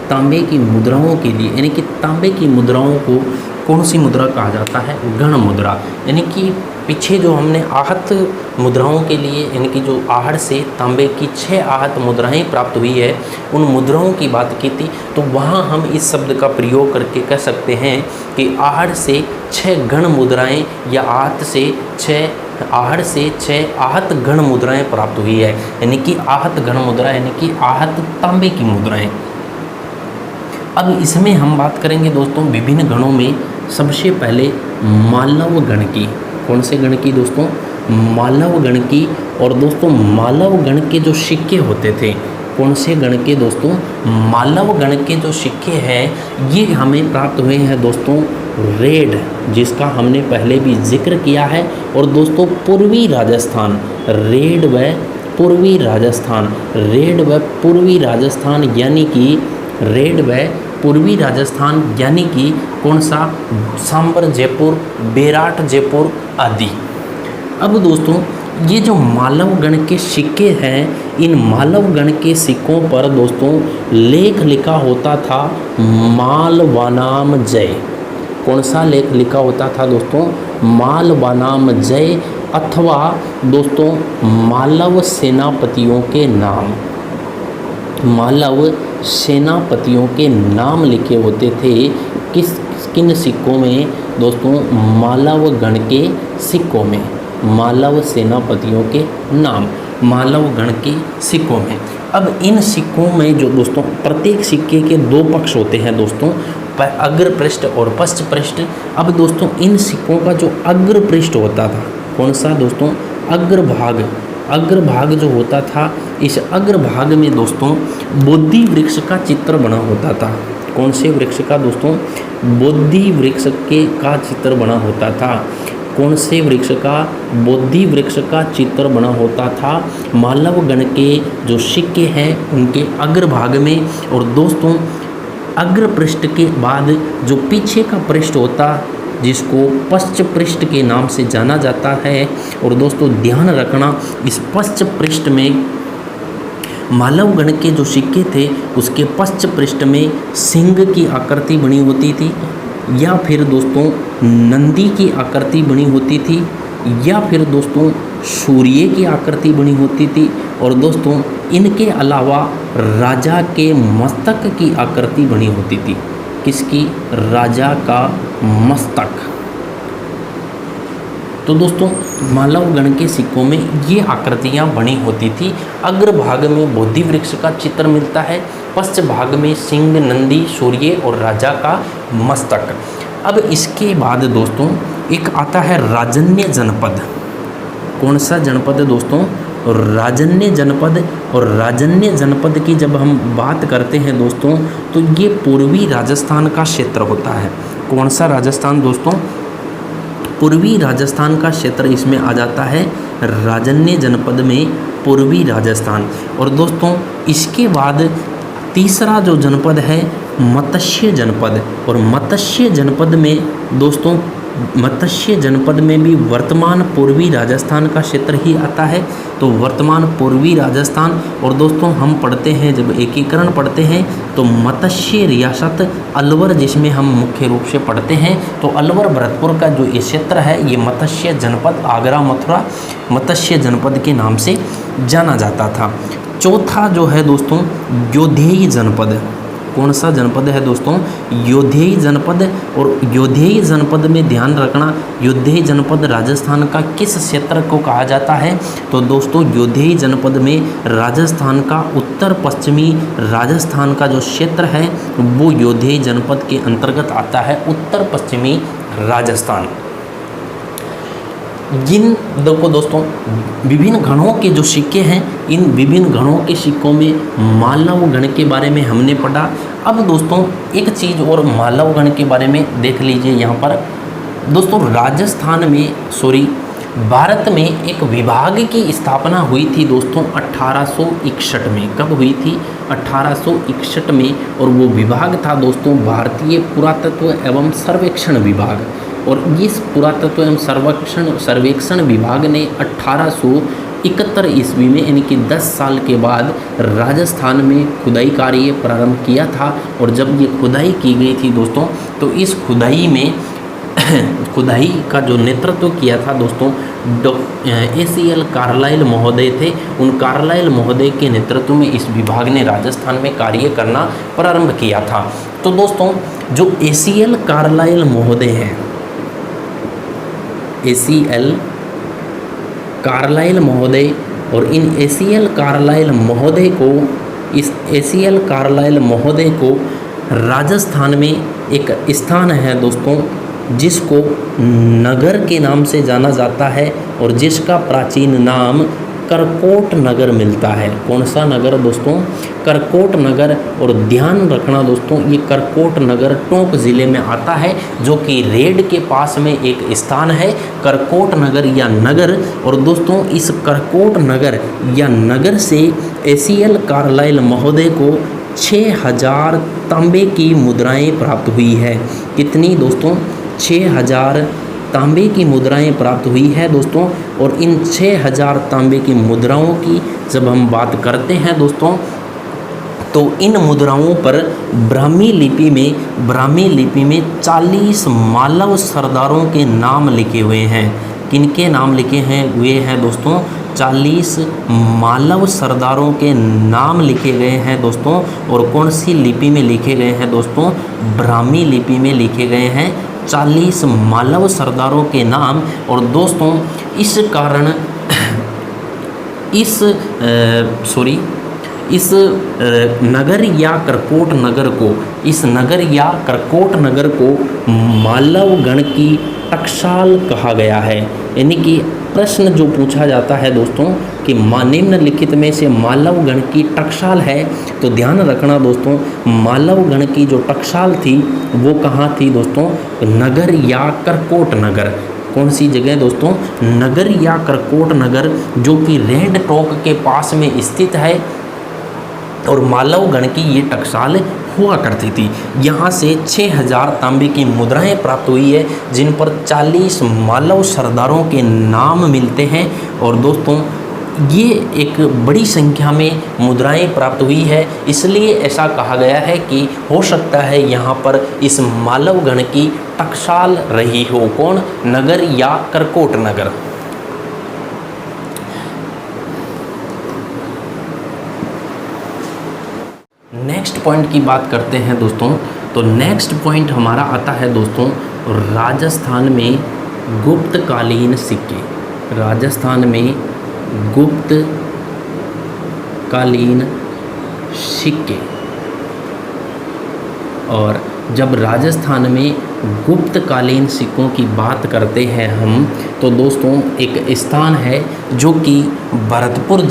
तांबे की मुद्राओं के लिए, यानी कि तांबे की मुद्राओं को कौन सी मुद्रा कहा जाता है? गण मुद्रा। यानी कि पीछे जो हमने आहत मुद्राओं के लिए, यानी कि जो आहड़ से तांबे की 6 आहत मुद्राएं प्राप्त हुई है, उन मुद्राओं की बात की थी, तो वहाँ हम इस शब्द का प्रयोग करके कह सकते हैं कि आहड़ से 6 गण मुद्राएं या आहत से 6 आहड़ से 6 आहत घन मुद्राएं प्राप्त हुई है, यानी कि आहत घन मुद्रा यानी कि आहत तांबे की मुद्राएं। अब इसमें हम बात करेंगे दोस्तों विभिन्न गणों में। सबसे पहले मालव गण की। कौन से गण की दोस्तों? मालव गण की। और दोस्तों मालव गण के जो सिक्के होते थे, कौन से गण के दोस्तों? मालव गण के जो सिक्के हैं ये हमें प्राप्त हुए हैं दोस्तों रेड, जिसका हमने पहले भी जिक्र किया है। और दोस्तों पूर्वी राजस्थान, रेड व पूर्वी राजस्थान, रेड व पूर्वी राजस्थान यानी कि रेड व पूर्वी राजस्थान यानी कि कौन सा? सांबर जयपुर, बेराट जयपुर आदि। अब दोस्तों ये जो मालव गण के सिक्के हैं, इन मालव गण के सिक्कों पर दोस्तों लेख लिखा होता था मालवानाम जय। कौन सा लेख लिखा होता था दोस्तों? मालवानाम जय, अथवा दोस्तों मालव सेनापतियों के नाम, मालव सेनापतियों के नाम लिखे होते थे। किन सिक्कों में दोस्तों? मालव गण के सिक्कों में, मालव सेनापतियों के नाम मालव गण के सिक्कों में। अब इन सिक्कों में जो दोस्तों प्रत्येक सिक्के के 2 पक्ष होते हैं दोस्तों, अग्र पृष्ठ और पश्च पृष्ठ। अब दोस्तों इन सिक्कों का जो अग्र पृष्ठ होता था, कौन सा दोस्तों? अग्रभाग, अग्रभाग जो होता था, इस अग्रभाग में दोस्तों बोधि वृक्ष का चित्र बना होता था। कौन से वृक्ष का दोस्तों? बोधि वृक्ष का चित्र बना होता था। कौन से वृक्ष का? बोधि वृक्ष का चित्र बना होता था मालव गण के जो सिक्के हैं उनके अग्रभाग में। और दोस्तों अग्र पृष्ठ के बाद जो पीछे का पृष्ठ होता, जिसको पश्च पृष्ठ के नाम से जाना जाता है। और दोस्तों ध्यान रखना, इस पश्च पृष्ठ में मालव गण के जो सिक्के थे उसके पश्च पृष्ठ में सिंह की आकृति बनी होती थी, या फिर दोस्तों नंदी की आकृति बनी होती थी, या फिर दोस्तों सूर्य की आकृति बनी होती थी। और दोस्तों इनके अलावा राजा के मस्तक की आकृति बनी होती थी। किसकी? राजा का मस्तक। तो दोस्तों मालव गण के सिक्कों में ये आकृतियाँ बनी होती थी। अग्रभाग में बोधि वृक्ष का चित्र मिलता है, पश्च भाग में सिंह, नंदी, सूर्य और राजा का मस्तक। अब इसके बाद दोस्तों एक आता है राजन्य जनपद। कौन सा जनपद है दोस्तों? राजन्य जनपद। और राजन्य जनपद की जब हम बात करते हैं दोस्तों तो ये पूर्वी राजस्थान का क्षेत्र होता है। कौन सा राजस्थान दोस्तों? पूर्वी राजस्थान का क्षेत्र इसमें आ जाता है राजन्य जनपद में, पूर्वी राजस्थान। और दोस्तों इसके बाद तीसरा जो जनपद है मत्स्य जनपद। और मत्स्य जनपद में दोस्तों, मत्स्य जनपद में भी वर्तमान पूर्वी राजस्थान का क्षेत्र ही आता है। तो वर्तमान पूर्वी राजस्थान। और दोस्तों हम पढ़ते हैं, जब एकीकरण पढ़ते हैं तो मत्स्य रियासत अलवर, जिसमें हम मुख्य रूप से पढ़ते हैं, तो अलवर भरतपुर का जो ये क्षेत्र है ये मत्स्य जनपद, आगरा मथुरा मत्स्य जनपद के नाम से जाना जाता था। चौथा जो है दोस्तों योधेय जनपद। कौन सा जनपद है दोस्तों? योधेय जनपद। और योधेय जनपद में ध्यान रखना, योधेय जनपद राजस्थान का किस क्षेत्र को कहा जाता है? तो दोस्तों योधेय जनपद में राजस्थान का उत्तर पश्चिमी राजस्थान का जो क्षेत्र है वो योधेय जनपद के अंतर्गत आता है, उत्तर पश्चिमी राजस्थान। जिन देखो दोस्तों विभिन्न गणों के जो सिक्के हैं, इन विभिन्न गणों के सिक्कों में मालव गण के बारे में हमने पढ़ा। अब दोस्तों एक चीज़ और मालव गण के बारे में देख लीजिए। यहाँ पर दोस्तों राजस्थान में भारत में एक विभाग की स्थापना हुई थी दोस्तों 1861 में। कब हुई थी? 1861 में। और वो विभाग था दोस्तों भारतीय पुरातत्व एवं सर्वेक्षण विभाग। और इस पुरातत्व एवं सर्वेक्षण विभाग ने 1871 ईस्वी में, यानी कि 10 साल के बाद राजस्थान में खुदाई कार्य प्रारंभ किया था। और जब ये खुदाई की गई थी दोस्तों, तो इस खुदाई में खुदाई का जो नेतृत्व किया था दोस्तों ACL कार्लाइल महोदय थे। उन कार्लाइल महोदय के नेतृत्व में इस विभाग ने राजस्थान में कार्य करना प्रारंभ किया था। तो दोस्तों जो ACL कार्लाइल महोदय हैं, ACL कार्लाइल महोदय, और इन एसीएल कार्लाइल महोदय को, इस एसीएल कार्लाइल महोदय को राजस्थान में एक स्थान है दोस्तों जिसको नगर के नाम से जाना जाता है और जिसका प्राचीन नाम करकोट नगर मिलता है। कौन सा नगर दोस्तों? करकोट नगर। और ध्यान रखना दोस्तों, ये करकोट नगर टोंक ज़िले में आता है, जो कि रेड के पास में एक स्थान है, करकोट नगर या नगर। और दोस्तों इस करकोट नगर या नगर से एसीएल कार्लाइल महोदय को 6000 तांबे की मुद्राएं प्राप्त हुई है। कितनी दोस्तों? 6000 तांबे की मुद्राएं प्राप्त हुई है दोस्तों। और इन 6000 तांबे की मुद्राओं की जब हम बात करते हैं दोस्तों, तो इन मुद्राओं पर ब्राह्मी लिपि में 40 मालव सरदारों के नाम लिखे हुए हैं। किनके नाम लिखे हैं हुए हैं दोस्तों? 40 मालव सरदारों के नाम लिखे गए हैं दोस्तों। और कौन सी लिपि में लिखे गए हैं दोस्तों? ब्राह्मी लिपि में लिखे गए हैं 40 मालव सरदारों के नाम। और दोस्तों इस कारण इस नगर या करकोट नगर को मालवगण की टकसाल कहा गया है। यानी कि प्रश्न जो पूछा जाता है दोस्तों कि निम्नलिखित में से मालवगण की टकसाल है, तो ध्यान रखना दोस्तों, मालवगण की जो टकसाल थी वो कहाँ थी दोस्तों? नगर या करकोट नगर। कौन सी जगह दोस्तों? नगर या करकोट नगर, जो कि रेड टोंक के पास में स्थित है। और मालवगण की ये टकसाल हुआ करती थी। यहाँ से 6000 तांबे की मुद्राएं प्राप्त हुई है, जिन पर 40 मालव सरदारों के नाम मिलते हैं। और दोस्तों ये एक बड़ी संख्या में मुद्राएं प्राप्त हुई है, इसलिए ऐसा कहा गया है कि हो सकता है यहाँ पर इस मालवगण की टकसाल रही हो। कौन? नगर या करकोट नगर। नेक्स्ट पॉइंट की बात करते हैं दोस्तों, तो नेक्स्ट पॉइंट हमारा आता है दोस्तों राजस्थान में गुप्तकालीन सिक्के। राजस्थान में गुप्तकालीन सिक्के। और जब राजस्थान में गुप्तकालीन सिक्कों की बात करते हैं हम, तो दोस्तों एक स्थान है जो कि भरतपुर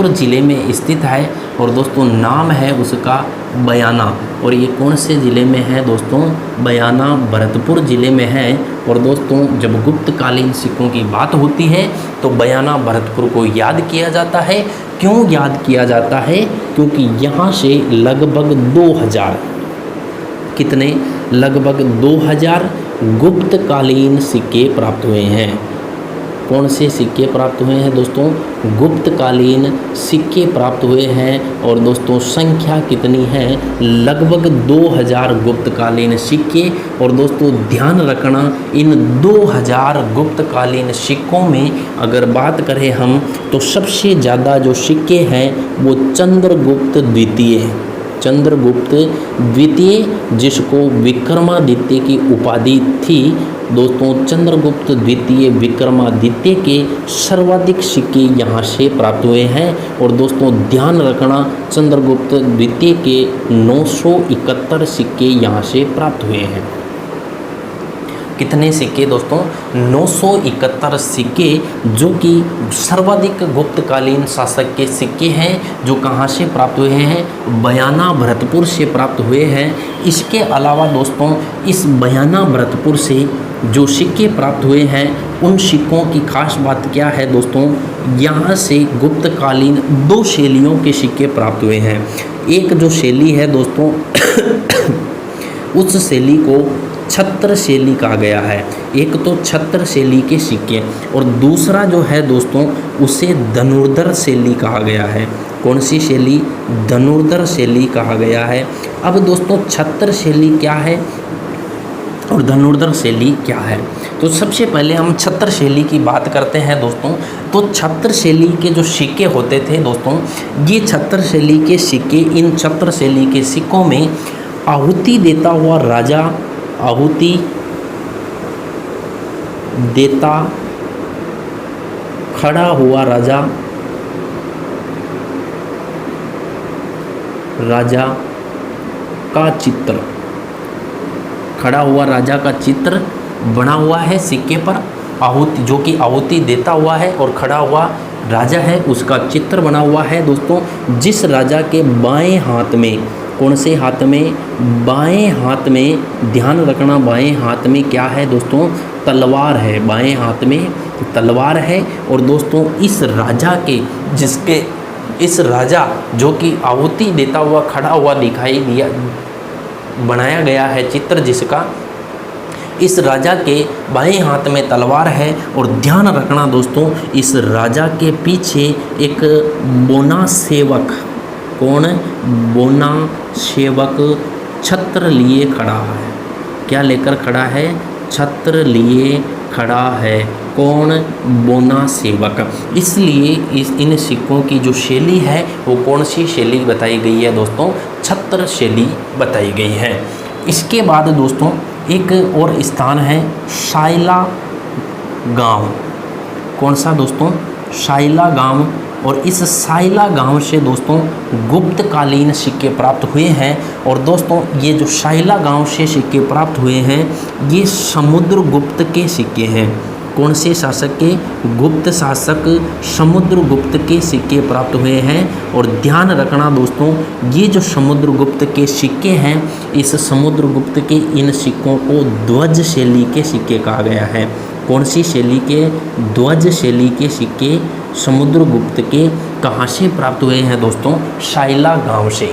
ज़िले में स्थित है। और दोस्तों नाम है उसका बयाना। और ये कौन से ज़िले में है दोस्तों? बयाना भरतपुर ज़िले में है। और दोस्तों जब गुप्तकालीन सिक्कों की बात होती है तो बयाना भरतपुर को याद किया जाता है। क्यों याद किया जाता है? क्योंकि यहाँ से लगभग 2000 लगभग 2000 गुप्तकालीन सिक्के प्राप्त हुए हैं। कौन से सिक्के प्राप्त हुए हैं दोस्तों? गुप्तकालीन सिक्के प्राप्त हुए हैं। और दोस्तों संख्या कितनी है? लगभग 2000 गुप्तकालीन सिक्के। और दोस्तों ध्यान रखना, इन 2000 गुप्तकालीन सिक्कों में अगर बात करें हम, तो सबसे ज़्यादा जो सिक्के हैं वो चंद्रगुप्त द्वितीय, जिसको विक्रमादित्य की उपाधि थी। दोस्तों चंद्रगुप्त द्वितीय विक्रमादित्य के सर्वाधिक सिक्के यहाँ से प्राप्त हुए हैं। और दोस्तों ध्यान रखना, चंद्रगुप्त द्वितीय के 971 सिक्के यहाँ से प्राप्त हुए हैं। कितने सिक्के दोस्तों? 971 सिक्के, जो कि सर्वाधिक गुप्तकालीन शासक के सिक्के हैं, जो कहाँ से प्राप्त हुए हैं? बयाना भरतपुर से प्राप्त हुए हैं। इसके अलावा दोस्तों इस बयाना भरतपुर से जो सिक्के प्राप्त हुए हैं, उन सिक्कों की खास बात क्या है दोस्तों? यहाँ से गुप्तकालीन 2 शैलियों के सिक्के प्राप्त हुए हैं। एक जो शैली है दोस्तों उस शैली को छत्र शैली कहा गया है। एक तो छत्र शैली के सिक्के, और दूसरा जो है दोस्तों उसे धनुर्धर शैली कहा गया है। कौन सी शैली? धनुर्धर शैली कहा गया है। अब दोस्तों छत्र शैली क्या है और धनुर्धर शैली क्या है? तो सबसे पहले हम छत्र शैली की बात करते हैं दोस्तों। तो छत्र शैली के जो सिक्के होते थे दोस्तों, ये छत्र शैली के सिक्के, इन छत्र शैली के सिक्कों में आहुति देता खड़ा हुआ राजा का चित्र, खड़ा हुआ राजा का चित्र बना हुआ है सिक्के पर, आहुति जो कि आहुति देता हुआ है, और खड़ा हुआ राजा है उसका चित्र बना हुआ है दोस्तों। जिस राजा के बाएं हाथ में, कौन से हाथ में, बाएं हाथ में, ध्यान रखना बाएं हाथ में क्या है दोस्तों, तलवार है, बाएं हाथ में तलवार है। और दोस्तों इस राजा के, जिसके, इस राजा जो कि आहुति देता हुआ खड़ा हुआ दिखाई दिया, बनाया गया है चित्र जिसका, इस राजा के बाएं हाथ में तलवार है। और ध्यान रखना दोस्तों इस राजा के पीछे एक बोना सेवक, कौन, बोना सेवक छत्र लिए खड़ा है। क्या लेकर खड़ा है, छत्र लिए खड़ा है, कौन, बोना सेवक। इसलिए इन सिक्कों की जो शैली है वो कौन सी शैली बताई गई है दोस्तों, छत्र शैली बताई गई है। इसके बाद दोस्तों एक और स्थान है शाइला गांव, कौन सा दोस्तों, शाइला गांव। और इस शाइला गांव से दोस्तों गुप्तकालीन सिक्के प्राप्त हुए हैं। और दोस्तों ये जो शाइला गांव से सिक्के प्राप्त हुए हैं ये समुद्रगुप्त के सिक्के हैं। कौन से शासक के, गुप्त शासक समुद्रगुप्त के सिक्के प्राप्त हुए हैं। और ध्यान रखना दोस्तों ये जो समुद्रगुप्त के सिक्के हैं, इस समुद्रगुप्त के इन सिक्कों को ध्वज शैली के सिक्के कहा गया है। कौन सी शैली के, ध्वज शैली के सिक्के समुद्रगुप्त के कहाँ से प्राप्त हुए हैं दोस्तों, शाइला गांव से।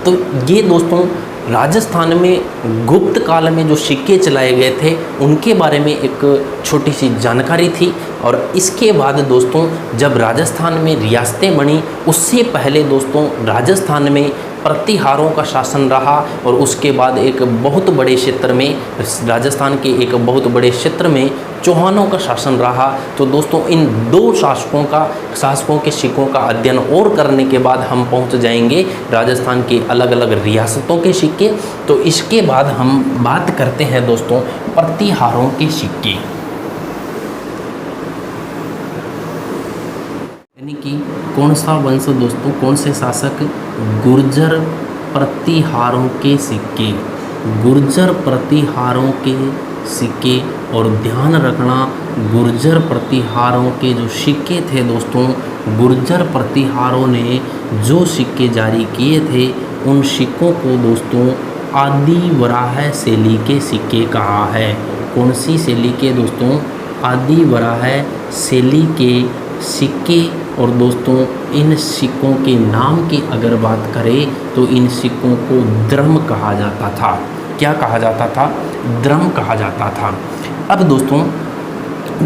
तो ये दोस्तों राजस्थान में गुप्त काल में जो सिक्के चलाए गए थे उनके बारे में एक छोटी सी जानकारी थी। और इसके बाद दोस्तों जब राजस्थान में रियासतें बनी उससे पहले दोस्तों राजस्थान में प्रतिहारों का शासन रहा। और उसके बाद एक बहुत बड़े क्षेत्र में, राजस्थान के एक बहुत बड़े क्षेत्र में चौहानों का शासन रहा। तो दोस्तों इन दो शासकों के सिक्कों का अध्ययन और करने के बाद हम पहुंच जाएंगे राजस्थान के अलग अलग रियासतों के सिक्के। तो इसके बाद हम बात करते हैं दोस्तों प्रतिहारों के सिक्के, यानी कि कौन सा वंश दोस्तों, कौन से शासक, गुर्जर प्रतिहारों के सिक्के, गुर्जर प्रतिहारों के सिक्के। और ध्यान रखना गुर्जर प्रतिहारों के जो सिक्के थे दोस्तों, गुर्जर प्रतिहारों ने जो सिक्के जारी किए थे उन सिक्कों को दोस्तों आदि वराह शैली के सिक्के कहा है। कौन सी शैली के दोस्तों, आदि वराह शैली के सिक्के। और दोस्तों इन सिक्कों के नाम की अगर बात करें तो इन सिक्कों को द्रम कहा जाता था। क्या कहा जाता था, द्रम कहा जाता था। अब दोस्तों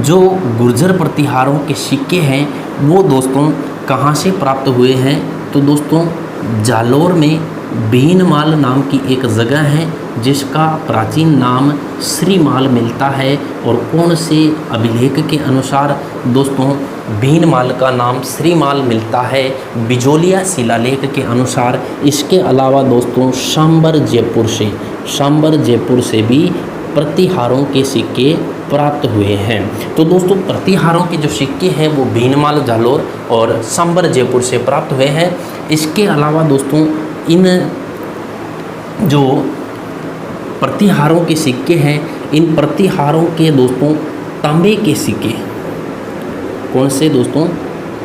जो गुर्जर प्रतिहारों के सिक्के हैं वो दोस्तों कहाँ से प्राप्त हुए हैं, तो दोस्तों जालोर में भीनमाल नाम की एक जगह है जिसका प्राचीन नाम श्रीमाल मिलता है। और कौन से अभिलेख के अनुसार दोस्तों भीनमाल का नाम श्रीमाल मिलता है, बिजोलिया शिलालेख के अनुसार। इसके अलावा दोस्तों सांबर जयपुर से भी प्रतिहारों के सिक्के प्राप्त हुए हैं। तो दोस्तों प्रतिहारों के जो सिक्के हैं वो भीनमाल, जालोर और सांबर जयपुर से प्राप्त हुए हैं। इसके अलावा दोस्तों इन जो प्रतिहारों के सिक्के हैं, इन प्रतिहारों के दोस्तों तांबे के सिक्के, कौन से दोस्तों,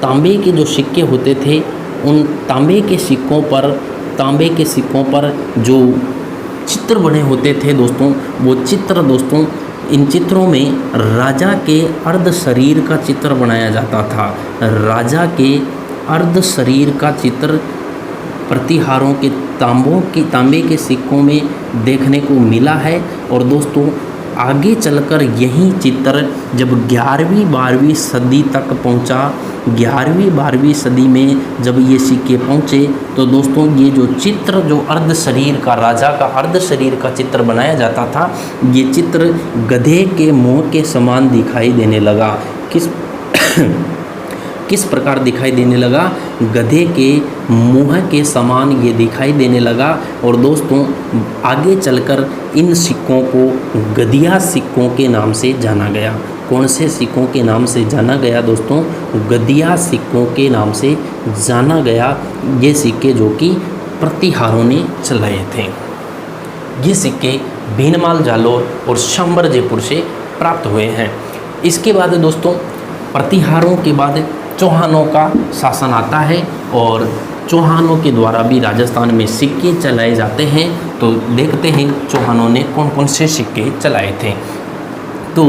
तांबे के जो सिक्के होते थे उन तांबे के सिक्कों पर जो चित्र बने होते थे दोस्तों, वो चित्र दोस्तों, इन चित्रों में राजा के अर्ध शरीर का चित्र बनाया जाता था। राजा के अर्ध शरीर का चित्र प्रतिहारों के तांबे के सिक्कों में देखने को मिला है। और दोस्तों आगे चलकर यही चित्र जब 11वीं-12वीं सदी तक पहुंचा, 11वीं-12वीं सदी में जब ये सिक्के पहुंचे तो दोस्तों ये जो चित्र, जो अर्ध शरीर का, राजा का अर्ध शरीर का चित्र बनाया जाता था, ये चित्र गधे के मुंह के समान दिखाई देने लगा। किस प्रकार दिखाई देने लगा, गधे के मुँह के समान ये दिखाई देने लगा। और दोस्तों आगे चलकर इन सिक्कों को गधिया सिक्कों के नाम से जाना गया। कौन से सिक्कों के नाम से जाना गया दोस्तों, गधिया सिक्कों के नाम से जाना गया। ये सिक्के जो कि प्रतिहारों ने चलाए थे। ये सिक्के भीनमाल जालोर और शंबर जयपुर से प्राप्त हुए हैं। इसके बाद दोस्तों प्रतिहारों के बाद चौहानों का शासन आता है और चौहानों के द्वारा भी राजस्थान में सिक्के चलाए जाते हैं। तो देखते हैं चौहानों ने कौन कौन से सिक्के चलाए थे। तो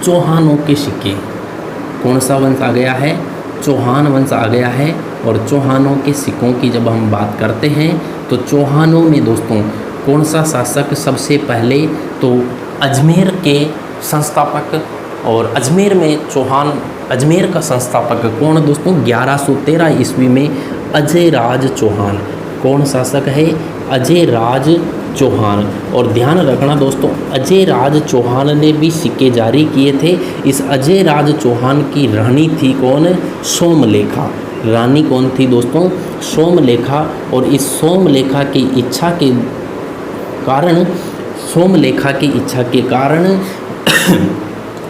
चौहानों के सिक्के, कौन सा वंश आ गया है, चौहान वंश आ गया है। और चौहानों के सिक्कों की जब हम बात करते हैं तो चौहानों में दोस्तों कौन सा शासक सबसे पहले, तो अजमेर के संस्थापक, और अजमेर में चौहान, अजमेर का संस्थापक कौन दोस्तों, 1113 ईस्वी में अजय राज चौहान। कौन शासक है, अजय राज चौहान। और ध्यान रखना दोस्तों अजय राज चौहान ने भी सिक्के जारी किए थे। इस अजय राज चौहान की रानी थी कौन, सोमलेखा। रानी कौन थी दोस्तों, सोमलेखा। और इस सोमलेखा की इच्छा के कारण, सोमलेखा की इच्छा के कारण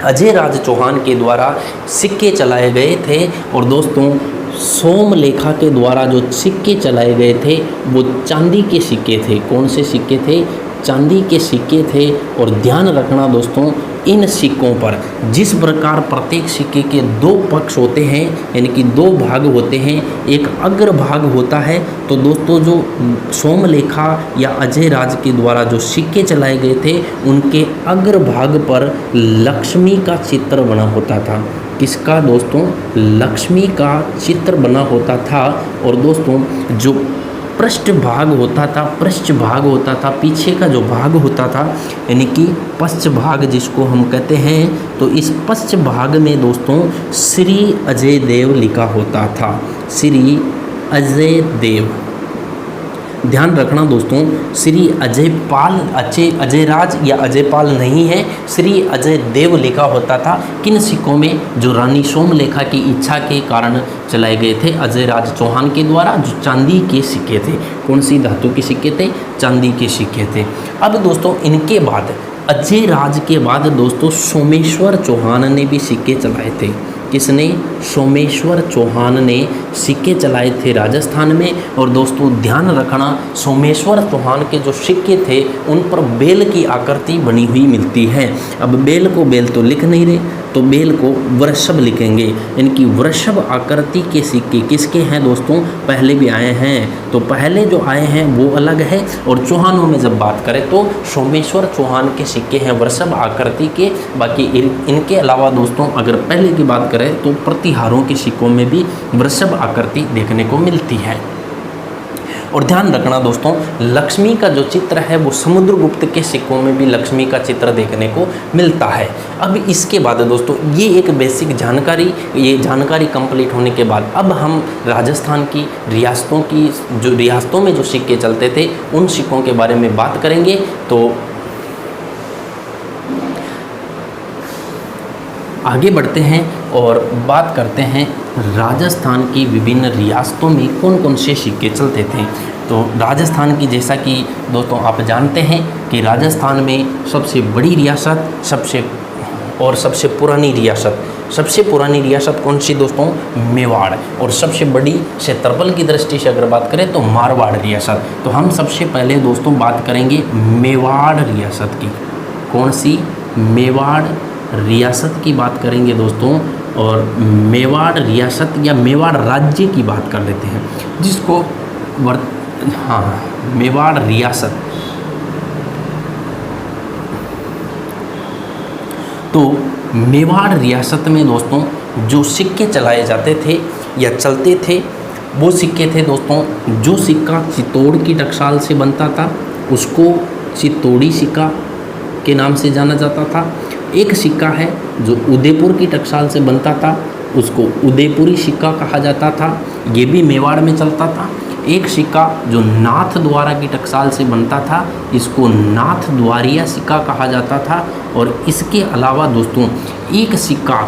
अजय राज चौहान के द्वारा सिक्के चलाए गए थे। और दोस्तों सोमलेखा के द्वारा जो सिक्के चलाए गए थे वो चांदी के सिक्के थे। कौन से सिक्के थे, चांदी के सिक्के थे। और ध्यान रखना दोस्तों इन सिक्कों पर जिस प्रकार प्रत्येक सिक्के के दो पक्ष होते हैं, यानी कि दो भाग होते हैं, एक अग्र भाग होता है। तो दोस्तों जो सोमलेखा या अजय राज के द्वारा जो सिक्के चलाए गए थे उनके अग्र भाग पर लक्ष्मी का चित्र बना होता था। किसका दोस्तों, लक्ष्मी का चित्र बना होता था। और दोस्तों जो पृष्ठ भाग होता था, पृष्ठ भाग होता था, पीछे का जो भाग होता था, यानी कि पश्च भाग जिसको हम कहते हैं, तो इस पश्च भाग में दोस्तों श्री अजय देव लिखा होता था। श्री अजय देव, ध्यान रखना दोस्तों, श्री अजय पाल, अजय राज या अजय पाल नहीं है, श्री अजय देव लिखा होता था। किन सिक्कों में, जो रानी सोमलेखा की इच्छा के कारण चलाए गए थे अजय राज चौहान के द्वारा, जो चांदी के सिक्के थे। कौन सी धातु के सिक्के थे, चांदी के सिक्के थे। अब दोस्तों इनके बाद, अजय राज के बाद दोस्तों सोमेश्वर चौहान ने भी सिक्के चलाए थे। किसने, सोमेश्वर चौहान ने सिक्के चलाए थे राजस्थान में। और दोस्तों ध्यान रखना सोमेश्वर चौहान के जो सिक्के थे उन पर बेल की आकृति बनी हुई मिलती है। अब बेल को बेल तो लिख नहीं रहे, तो बेल को वृषभ लिखेंगे। इनकी वृषभ आकृति के सिक्के किसके हैं दोस्तों, पहले भी आए हैं। तो पहले जो आए हैं वो अलग है। और चौहानों में जब बात करें तो सोमेश्वर चौहान के सिक्के हैं वृषभ आकृति के। बाकी इनके अलावा दोस्तों अगर पहले की बात करें तो प्रतिहारों के सिक्कों में भी वृषभ आकृति देखने को मिलती है। और ध्यान रखना दोस्तों लक्ष्मी का जो चित्र है वो समुद्रगुप्त के सिक्कों में भी लक्ष्मी का चित्र देखने को मिलता है। अब इसके बाद दोस्तों ये एक बेसिक जानकारी, ये जानकारी कंप्लीट होने के बाद अब हम राजस्थान की रियासतों की, जो रियासतों में जो सिक्के चलते थे उन सिक्कों के बारे में बात करेंगे। तो आगे बढ़ते हैं और बात करते हैं राजस्थान की विभिन्न रियासतों में कौन कौन से सिक्के चलते थे। तो राजस्थान की, जैसा कि दोस्तों आप जानते हैं कि राजस्थान में सबसे बड़ी रियासत, सबसे पुरानी रियासत कौन सी दोस्तों, मेवाड़। और सबसे बड़ी क्षेत्रफल की दृष्टि से अगर बात करें तो मारवाड़ रियासत। तो हम सबसे पहले दोस्तों बात करेंगे मेवाड़ रियासत की। कौन सी, मेवाड़ रियासत की बात करेंगे दोस्तों। और मेवाड़ रियासत या मेवाड़ राज्य की बात कर लेते हैं, जिसको मेवाड़ रियासत। तो मेवाड़ रियासत में दोस्तों जो सिक्के चलाए जाते थे या चलते थे वो सिक्के थे दोस्तों, जो सिक्का चित्तौड़ की टकसाल से बनता था उसको चित्तौड़ी सिक्का के नाम से जाना जाता था। एक सिक्का है जो उदयपुर की टकसाल से बनता था, उसको उदयपुरी सिक्का कहा जाता था, ये भी मेवाड़ में चलता था। एक सिक्का जो नाथ द्वारा की टकसाल से बनता था, इसको नाथ द्वारिया सिक्का कहा जाता था। और इसके अलावा दोस्तों एक सिक्का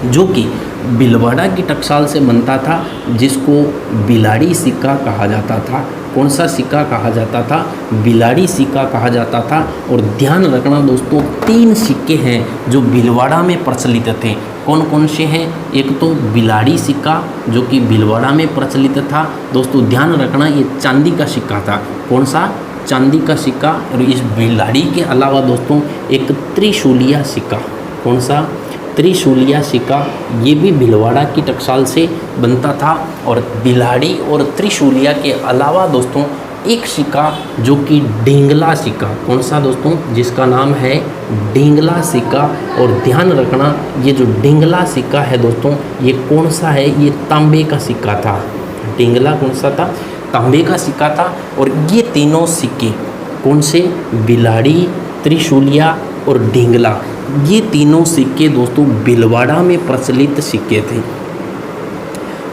जो कि भीलवाड़ा की टकसाल से बनता था, जिसको बिलाड़ी सिक्का कहा जाता था। कौन सा सिक्का कहा जाता था? बिलाड़ी सिक्का कहा जाता था। और ध्यान रखना दोस्तों, 3 सिक्के हैं जो भीलवाड़ा में प्रचलित थे। कौन कौन से हैं? एक तो बिलाड़ी सिक्का जो कि भीलवाड़ा में प्रचलित था। दोस्तों ध्यान रखना, ये चांदी का सिक्का था। कौन सा? चांदी का सिक्का। और इस बिलाड़ी के अलावा दोस्तों एक त्रिशूलिया सिक्का। कौन सा? त्रिशूलिया सिक्का। ये भी भीलवाड़ा की टकसाल से बनता था। और बिलाड़ी और त्रिशूलिया के अलावा दोस्तों एक सिक्का जो कि डिंगला सिक्का। कौन सा दोस्तों? जिसका नाम है डिंगला सिक्का। और ध्यान रखना, ये जो डिंगला सिक्का है दोस्तों, ये कौन सा है? ये तांबे का सिक्का था। डिंगला कौन सा था? तांबे का सिक्का था। और ये तीनों सिक्के कौन से? बिलाड़ी, त्रिशूलिया और डिंगला, ये तीनों सिक्के दोस्तों भीलवाड़ा में प्रचलित सिक्के थे।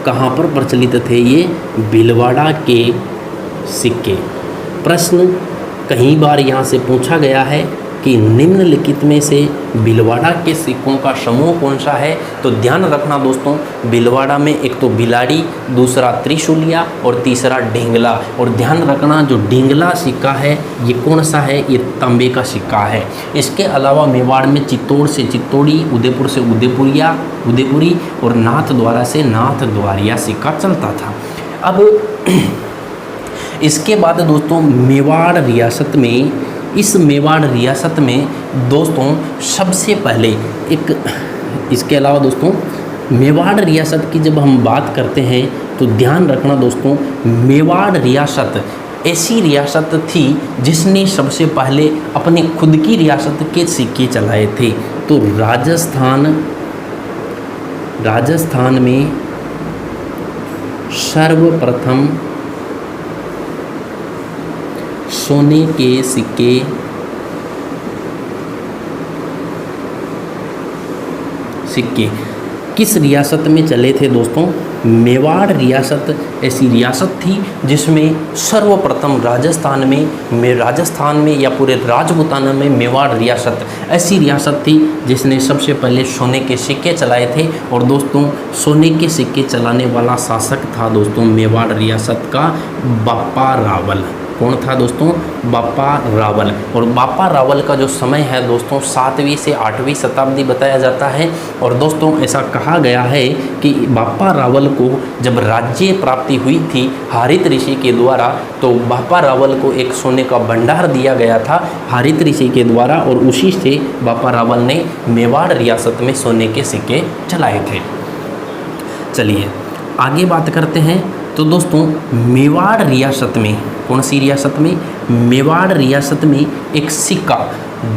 कहाँ पर प्रचलित थे ये? भीलवाड़ा के सिक्के। प्रश्न कई बार यहाँ से पूछा गया है कि निम्नलिखित में से भीलवाड़ा के सिक्कों का समूह कौन सा है? तो ध्यान रखना दोस्तों, भीलवाड़ा में एक तो बिलाड़ी, दूसरा त्रिशूलिया और तीसरा डिंगला। और ध्यान रखना, जो डिंगला सिक्का है ये कौन सा है? ये तांबे का सिक्का है। इसके अलावा मेवाड़ में चित्तौड़ से चित्तौड़ी, उदयपुर से उदयपुरी और नाथद्वारा से नाथद्वारिया सिक्का चलता था। अब इसके बाद दोस्तों मेवाड़ रियासत में, इस मेवाड़ रियासत में दोस्तों सबसे पहले एक, इसके अलावा दोस्तों मेवाड़ रियासत की जब हम बात करते हैं तो ध्यान रखना दोस्तों, मेवाड़ रियासत ऐसी रियासत थी जिसने सबसे पहले अपनी खुद की रियासत के सिक्के चलाए थे। तो राजस्थान में सर्वप्रथम सोने के सिक्के किस रियासत में चले थे दोस्तों? मेवाड़ रियासत ऐसी रियासत थी जिसमें सर्वप्रथम राजस्थान में या पूरे राजपूताना में मेवाड़ रियासत ऐसी रियासत थी जिसने सबसे पहले सोने के सिक्के चलाए थे। और दोस्तों सोने के सिक्के चलाने वाला शासक था दोस्तों मेवाड़ रियासत का बापा रावल। कौन था दोस्तों? बापा रावल। और बापा रावल का जो समय है दोस्तों 7वीं से 8वीं शताब्दी बताया जाता है। और दोस्तों ऐसा कहा गया है कि बापा रावल को जब राज्य प्राप्ति हुई थी हारित ऋषि के द्वारा, तो बापा रावल को एक सोने का भंडार दिया गया था हारित ऋषि के द्वारा, और उसी से बापा रावल ने मेवाड़ रियासत में सोने के सिक्के चलाए थे। चलिए आगे बात करते हैं। तो दोस्तों मेवाड़ रियासत में, कौन सी रियासत में? मेवाड़ रियासत में एक सिक्का,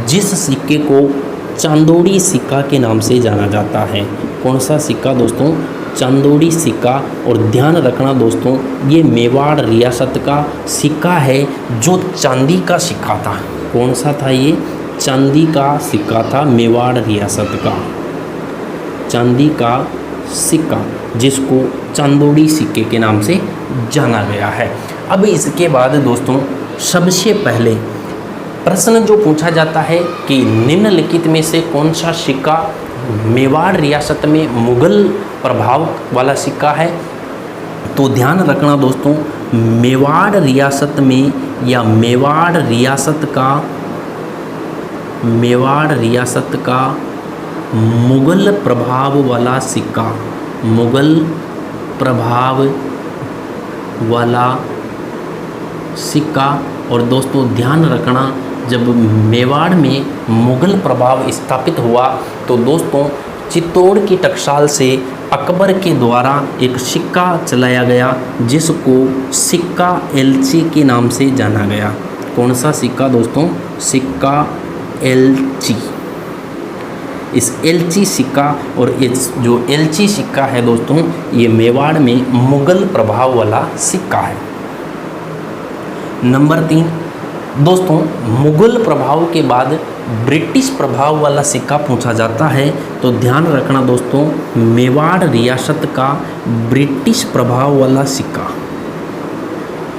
जिस सिक्के को चांदोड़ी सिक्का के नाम से जाना जाता है। कौन सा सिक्का दोस्तों? चांदोड़ी सिक्का। और ध्यान रखना दोस्तों, ये मेवाड़ रियासत का सिक्का है जो चांदी का सिक्का था। कौन सा था ये? चांदी का सिक्का था मेवाड़ रियासत का, चांदी का सिक्का, जिसको चांदोड़ी सिक्के के नाम से जाना गया है। अब इसके बाद दोस्तों सबसे पहले प्रश्न जो पूछा जाता है कि निम्नलिखित में से कौन सा सिक्का मेवाड़ रियासत में मुगल प्रभाव वाला सिक्का है? तो ध्यान रखना दोस्तों, मेवाड़ रियासत में या मेवाड़ रियासत का मुगल प्रभाव वाला सिक्का, मुगल प्रभाव वाला सिक्का। और दोस्तों ध्यान रखना, जब मेवाड़ में मुगल प्रभाव स्थापित हुआ तो दोस्तों चित्तौड़ की टकसाल से अकबर के द्वारा एक सिक्का चलाया गया जिसको सिक्का एलची के नाम से जाना गया। कौन सा सिक्का दोस्तों? सिक्का एलची। इस एलची सिक्का, और इस जो एलची सिक्का है दोस्तों, ये मेवाड़ में मुगल प्रभाव वाला सिक्का है। नंबर 3 दोस्तों, मुगल प्रभाव के बाद ब्रिटिश प्रभाव वाला सिक्का पूछा जाता है। तो ध्यान रखना दोस्तों, मेवाड़ रियासत का ब्रिटिश प्रभाव वाला सिक्का,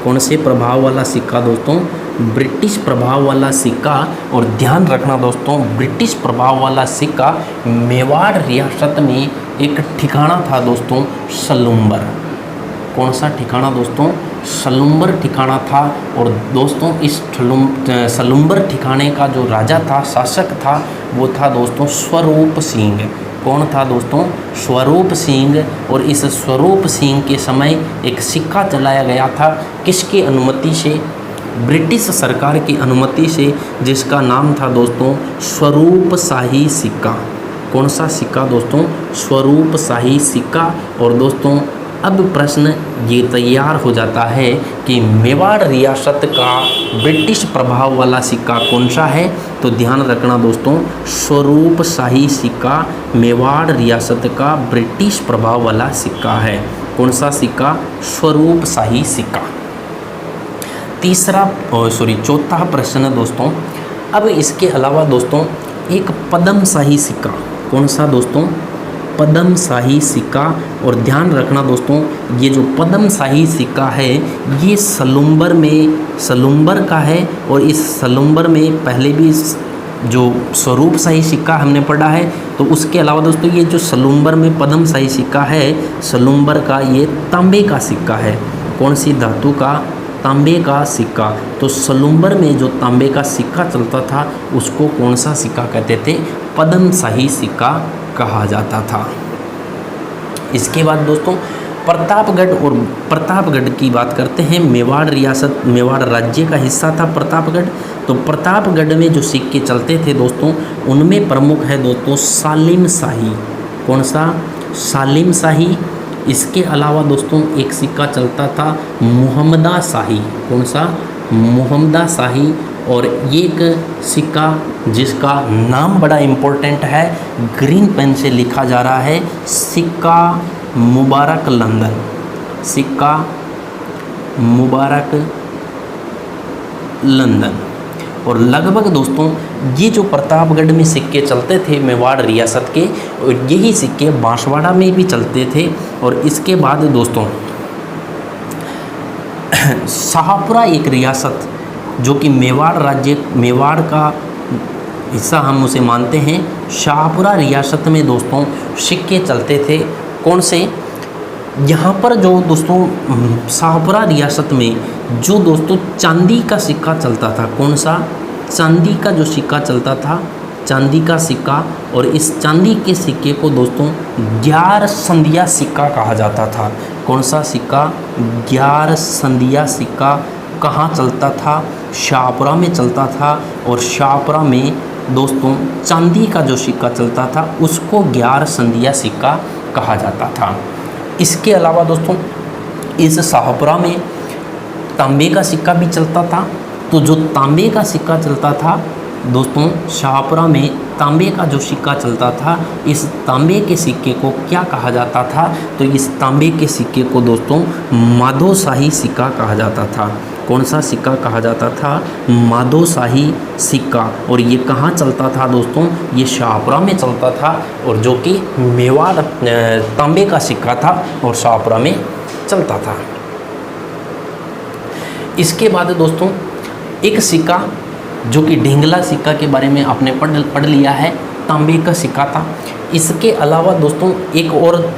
कौन से प्रभाव वाला सिक्का दोस्तों? ब्रिटिश प्रभाव वाला सिक्का। और ध्यान रखना दोस्तों, ब्रिटिश प्रभाव वाला सिक्का मेवाड़ रियासत में एक ठिकाना था दोस्तों सलुम्बर। कौन सा ठिकाना दोस्तों? सलुम्बर ठिकाना था। और दोस्तों इस सलुम्बर ठिकाने का जो राजा था, शासक था, वो था दोस्तों स्वरूप सिंह। कौन था दोस्तों? स्वरूप सिंह। और इस स्वरूप सिंह के समय एक सिक्का चलाया गया था, किसकी अनुमति से? ब्रिटिश सरकार की अनुमति से, जिसका नाम था दोस्तों स्वरूप शाही सिक्का। कौन सा सिक्का दोस्तों? स्वरूप शाही सिक्का। और दोस्तों अब प्रश्न ये तैयार हो जाता है कि मेवाड़ रियासत का ब्रिटिश प्रभाव वाला सिक्का कौन सा है? तो ध्यान रखना दोस्तों, स्वरूप शाही सिक्का मेवाड़ रियासत का ब्रिटिश प्रभाव वाला सिक्का है। कौन सा सिक्का? स्वरूप शाही सिक्का। चौथा प्रश्न दोस्तों, अब इसके अलावा दोस्तों एक पद्म शाही सिक्का। कौन सा दोस्तों? पद्म शाही सिक्का। और ध्यान रखना दोस्तों, ये जो पद्म शाही सिक्का है ये सलुम्बर का है। और इस सलुम्बर में पहले भी जो स्वरूप शाही सिक्का हमने पढ़ा है, तो उसके अलावा दोस्तों ये जो सलुम्बर में पद्म शाही सिक्का है, सलुम्बर का ये तांबे का सिक्का है। कौन सी धातु का? तांबे का सिक्का। तो सलुम्बर में जो तांबे का सिक्का चलता था उसको कौन सा सिक्का कहते थे? पद्म शाही सिक्का कहा जाता था। इसके बाद दोस्तों प्रतापगढ़ की बात करते हैं। मेवाड़ राज्य का हिस्सा था प्रतापगढ़। तो प्रतापगढ़ में जो सिक्के चलते थे दोस्तों, उनमें प्रमुख है दोस्तों सालिम शाही। कौन सा? सालिम शाही। इसके अलावा दोस्तों एक सिक्का चलता था मुहम्मदा शाही। कौन सा? मुहम्मदा शाही। और एक सिक्का जिसका नाम बड़ा इम्पोर्टेंट है, ग्रीन पेन से लिखा जा रहा है, सिक्का मुबारक लंदन। सिक्का मुबारक लंदन। और लगभग दोस्तों ये जो प्रतापगढ़ में सिक्के चलते थे मेवाड़ रियासत के, और यही सिक्के बांसवाड़ा में भी चलते थे। और इसके बाद दोस्तों शाहपुरा एक रियासत जो कि मेवाड़ का हिस्सा हम उसे मानते हैं, शाहपुरा रियासत में दोस्तों सिक्के चलते थे। कौन से? यहाँ पर जो दोस्तों शाहपुरा रियासत में जो दोस्तों चांदी का सिक्का चलता था। कौन सा? चांदी का जो सिक्का चलता था, चांदी का सिक्का। और इस चांदी के सिक्के को दोस्तों 11 संधिया सिक्का कहा जाता था। कौन सा सिक्का? 11 संधिया सिक्का। कहाँ चलता था? शाहपुरा में चलता था। और शाहपुरा में दोस्तों चांदी का जो सिक्का चलता था उसको 11 संधिया सिक्का कहा जाता था। इसके अलावा दोस्तों इस शाहपुरा में तांबे का सिक्का भी चलता था। तो जो तांबे का सिक्का चलता था दोस्तों, शाहपुरा में तांबे का जो सिक्का चलता था, इस तांबे के सिक्के को क्या कहा जाता था? तो इस तांबे के सिक्के को दोस्तों माधोशाही सिक्का कहा जाता था। कौन सा सिक्का कहा जाता था? माधोशाही सिक्का। और ये कहाँ चलता था दोस्तों? ये शाहपुरा में चलता था। और जो कि मेवाड़ तांबे का सिक्का था और शाहपुरा में चलता था। इसके बाद दोस्तों एक सिक्का जो कि ढिंगला सिक्का के बारे में आपने पढ़ लिया है, तांबे का सिक्का था। इसके अलावा दोस्तों एक और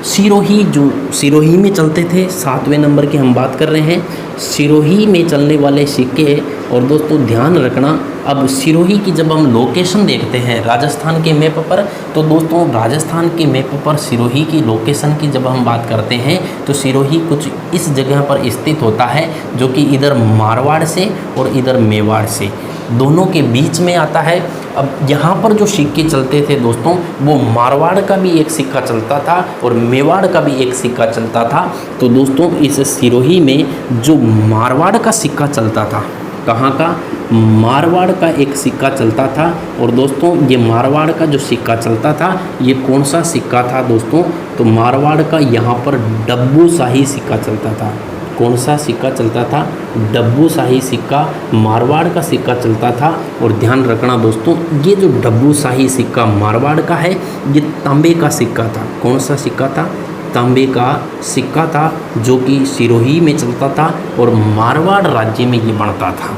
सिरोही में चलते थे, 7वें नंबर की हम बात कर रहे हैं, सिरोही में चलने वाले सिक्के। और दोस्तों ध्यान रखना, अब सिरोही की जब हम लोकेशन देखते हैं राजस्थान के मैप पर, तो दोस्तों राजस्थान के मैप पर सिरोही की लोकेशन की जब हम बात करते हैं तो सिरोही कुछ इस जगह पर स्थित होता है, जो कि इधर मारवाड़ से और इधर मेवाड़ से दोनों के बीच में आता है। अब यहाँ पर जो सिक्के चलते थे दोस्तों, वो मारवाड़ का भी एक सिक्का चलता था और मेवाड़ का भी एक सिक्का चलता था। तो दोस्तों इस सिरोही में जो मारवाड़ का सिक्का चलता था, कहाँ का? मारवाड़ का एक सिक्का चलता था। और दोस्तों ये मारवाड़ का जो सिक्का चलता था, ये कौन सा सिक्का था दोस्तों? तो मारवाड़ का यहाँ पर डब्बू शाही सिक्का चलता था। कौन सा सिक्का चलता था? डब्बू शाही सिक्का मारवाड़ का सिक्का चलता था। और ध्यान रखना दोस्तों, ये जो डब्बू शाही सिक्का मारवाड़ का है, ये तांबे का सिक्का था। कौन सा सिक्का था? तांबे का सिक्का था, जो कि सिरोही में चलता था और मारवाड़ राज्य में ये बनता था।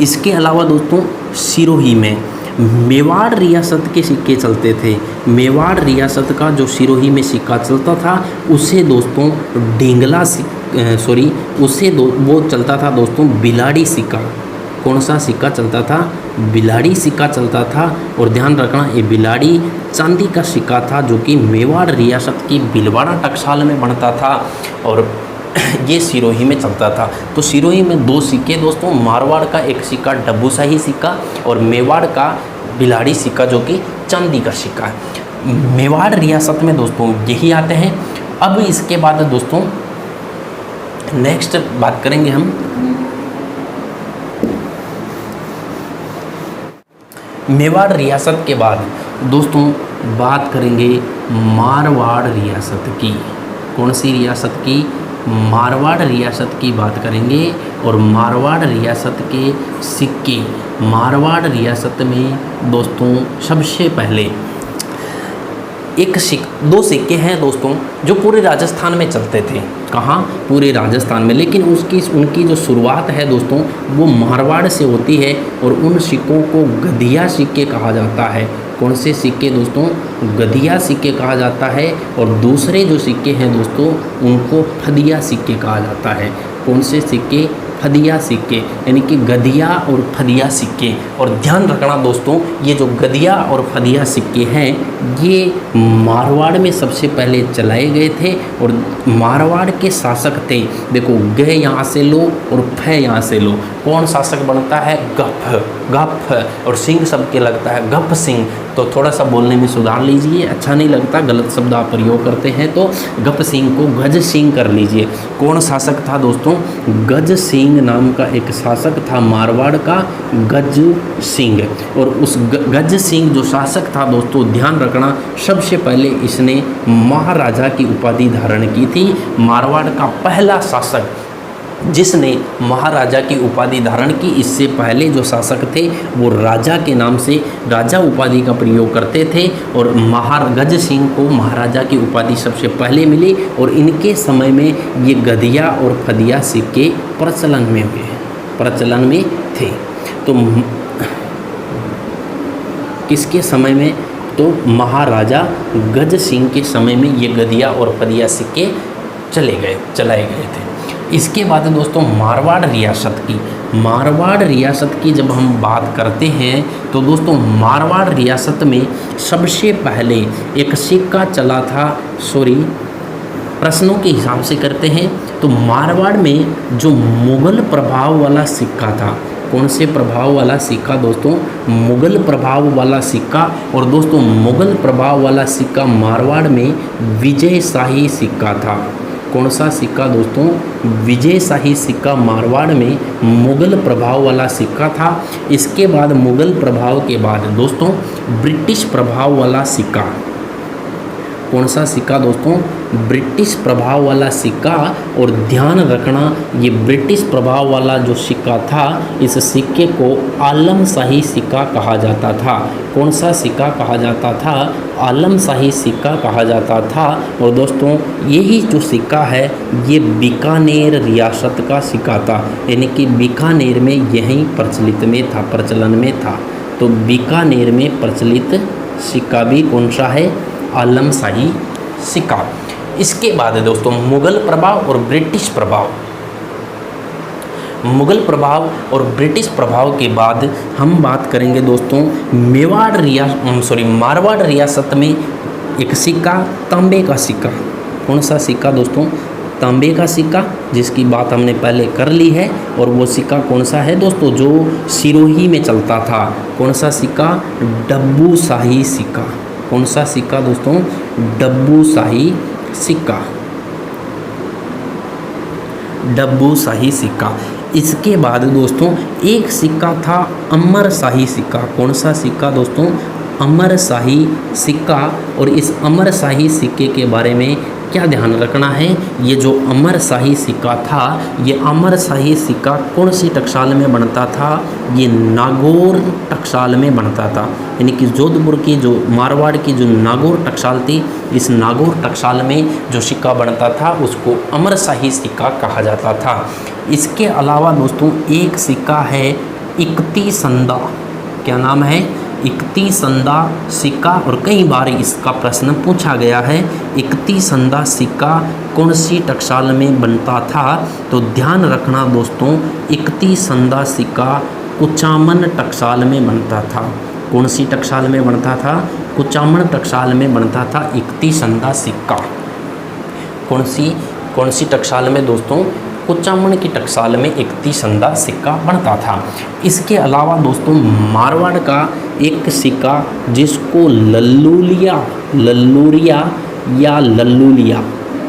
इसके अलावा दोस्तों सिरोही में मेवाड़ रियासत के सिक्के चलते थे। मेवाड़ रियासत का जो सिरोही में सिक्का चलता था उसे दोस्तों डेंगला वो चलता था दोस्तों बिलाड़ी सिक्का। कौन सा सिक्का चलता था? बिलाड़ी सिक्का चलता था। और ध्यान रखना ये बिलाड़ी चांदी का सिक्का था जो कि मेवाड़ रियासत की भीलवाड़ा टकसाल में बनता था और ये सिरोही में चलता था। तो सिरोही में दो सिक्के दोस्तों, मारवाड़ का एक सिक्का डब्बूशाही सिक्का और मेवाड़ का बिलाड़ी सिक्का जो कि चांदी का सिक्का है। मेवाड़ रियासत में दोस्तों यही आते हैं। अब इसके बाद दोस्तों नेक्स्ट बात करेंगे हम मेवाड़ रियासत के बाद दोस्तों बात करेंगे मारवाड़ रियासत की। कौन सी रियासत की? मारवाड़ रियासत की बात करेंगे। और मारवाड़ रियासत के सिक्के, मारवाड़ रियासत में दोस्तों सबसे पहले दो सिक्के हैं दोस्तों जो पूरे राजस्थान में चलते थे। कहाँ? पूरे राजस्थान में। लेकिन उनकी जो शुरुआत है दोस्तों वो मारवाड़ से होती है और उन सिक्कों को गधिया सिक्के कहा जाता है। कौन से सिक्के दोस्तों? गधिया सिक्के कहा जाता है। और दूसरे जो सिक्के हैं दोस्तों उनको फदिया सिक्के कहा जाता है। कौन से सिक्के? फदिया सिक्के, यानी कि गधिया और फदिया सिक्के। और ध्यान रखना दोस्तों ये जो गधिया और फदिया सिक्के हैं ये मारवाड़ में सबसे पहले चलाए गए थे। और मारवाड़ के शासक थे, देखो ग यहाँ से लो और फ यहाँ से लो, कौन शासक बनता है? गफ। और सिंह सबके लगता है गप सिंह। तो थोड़ा सा बोलने में सुधार लीजिए, अच्छा नहीं लगता, गलत शब्द आप प्रयोग करते हैं तो गप सिंह को गज सिंह कर लीजिए। कौन शासक था दोस्तों? गज सिंह नाम का एक शासक था मारवाड़ का, गज सिंह। और उस गज सिंह जो शासक था दोस्तों ध्यान रखना सबसे पहले इसने महाराजा की उपाधि धारण की थी। मारवाड़ का पहला शासक जिसने महाराजा की उपाधि धारण की। इससे पहले जो शासक थे वो राजा के नाम से राजा उपाधि का प्रयोग करते थे। और गज सिंह को महाराजा की उपाधि सबसे पहले मिली और इनके समय में ये गधिया और फदिया सिक्के प्रचलन में थे। तो किसके समय में? तो महाराजा गज सिंह के समय में ये गधिया और फदिया सिक्के चलाए गए थे। इसके बाद दोस्तों मारवाड़ रियासत की जब हम बात करते हैं तो दोस्तों मारवाड़ रियासत में सबसे पहले एक सिक्का चला था। प्रश्नों के हिसाब से करते हैं तो मारवाड़ में जो मुगल प्रभाव वाला सिक्का था, कौन से प्रभाव वाला सिक्का दोस्तों? मुगल प्रभाव वाला सिक्का। और दोस्तों मुगल प्रभाव वाला सिक्का मारवाड़ में विजयशाही सिक्का था। कौन सा सिक्का दोस्तों? विजयशाही सिक्का मारवाड़ में मुगल प्रभाव वाला सिक्का था। इसके बाद मुगल प्रभाव के बाद दोस्तों ब्रिटिश प्रभाव वाला सिक्का। कौन सा सिक्का दोस्तों? ब्रिटिश प्रभाव वाला सिक्का। और ध्यान रखना ये ब्रिटिश प्रभाव वाला जो सिक्का था इस सिक्के को आलमशाही सिक्का कहा जाता था। कौन सा सिक्का कहा जाता था? आलमशाही सिक्का कहा जाता था। और दोस्तों यही जो सिक्का है ये बीकानेर रियासत का सिक्का था, यानी कि बीकानेर में यही प्रचलन में था। तो बीकानेर में प्रचलित सिक्का भी कौन सा है? आलमशाही सिक्का। इसके बाद दोस्तों मुगल प्रभाव और ब्रिटिश प्रभाव के बाद हम बात करेंगे दोस्तों मारवाड़ रियासत में एक सिक्का, तांबे का सिक्का। कौन सा सिक्का दोस्तों? तांबे का सिक्का, जिसकी बात हमने पहले कर ली है। और वो सिक्का कौन सा है दोस्तों? जो सिरोही में चलता था। कौन सा सिक्का? डब्बूशाही सिक्का। कौन सा सिक्का दोस्तों? डब्बूशाही सिक्का। इसके बाद दोस्तों एक सिक्का था अमरशाही सिक्का। कौन सा सिक्का दोस्तों? अमरशाही सिक्का। और इस अमरशाही सिक्के के बारे में क्या ध्यान रखना है? ये जो अमरशाही सिक्का था, ये अमरशाही सिक्का कौन सी टकसाल में बनता था? ये नागौर टकसाल में बनता था, यानी कि जोधपुर की जो मारवाड़ की जो नागौर टकसाल थी, इस नागौर टकसाल में जो सिक्का बनता था उसको अमरशाही सिक्का कहा जाता था। इसके अलावा दोस्तों एक सिक्का है इकती संदा। क्या नाम है? इकती संदा सिक्का, और कई बार इसका प्रश्न पूछा गया है। इकती संदा सिक्का कौन सी टकसाल में बनता था? तो ध्यान रखना दोस्तों, इकती संदा सिक्का कुचामन टकसाल में बनता था। कौन सी टकसाल में बनता था? कुचामन टकसाल में बनता था इकती संदा सिक्का। कौन सी टकसाल में दोस्तों? कुचामन की टकसाल में इकती संदा सिक्का बनता था। इसके अलावा दोस्तों मारवाड़ का एक सिक्का जिसको लल्लूरिया या लल्लूलिया,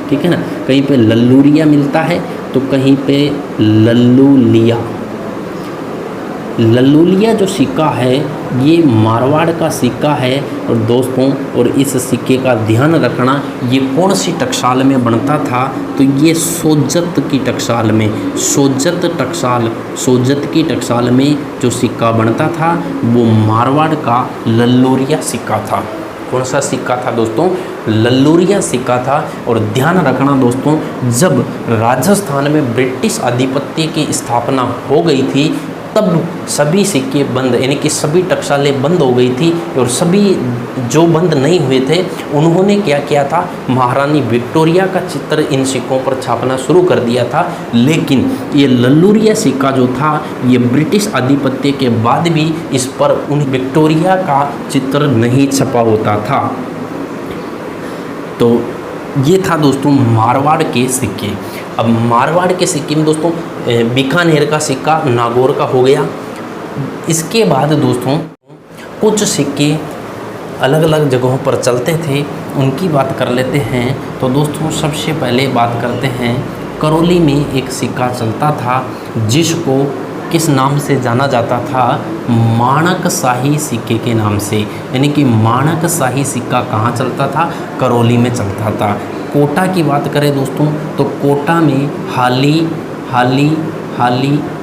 ठीक है ना, कहीं पे लल्लूरिया मिलता है तो कहीं पे लल्लूलिया जो सिक्का है ये मारवाड़ का सिक्का है। और दोस्तों और इस सिक्के का ध्यान रखना, ये कौन सी टकसाल में बनता था? तो ये सोजत की टकसाल में, सोजत की टकसाल में जो सिक्का बनता था वो मारवाड़ का लल्लूरिया सिक्का था। कौन सा सिक्का था दोस्तों? लल्लूरिया सिक्का था। और ध्यान रखना दोस्तों, जब राजस्थान में ब्रिटिश आधिपत्य की स्थापना हो गई थी तब सभी सिक्के बंद, यानी कि सभी टकसालें बंद हो गई थी। और सभी जो बंद नहीं हुए थे उन्होंने क्या किया था, महारानी विक्टोरिया का चित्र इन सिक्कों पर छापना शुरू कर दिया था। लेकिन ये लल्लूरिया सिक्का जो था ये ब्रिटिश आधिपत्य के बाद भी इस पर उन विक्टोरिया का चित्र नहीं छपा होता था। तो ये था दोस्तों मारवाड़ के सिक्के। अब मारवाड़ के सिक्के में दोस्तों बीकानेर का सिक्का नागौर का हो गया। इसके बाद दोस्तों कुछ सिक्के अलग अलग जगहों पर चलते थे, उनकी बात कर लेते हैं। तो दोस्तों सबसे पहले बात करते हैं, करौली में एक सिक्का चलता था जिसको किस नाम से जाना जाता था? माणक शाही सिक्के के नाम से। यानी कि माणक शाही सिक्का कहाँ चलता था? करौली में चलता था। कोटा की बात करें दोस्तों तो कोटा में हाली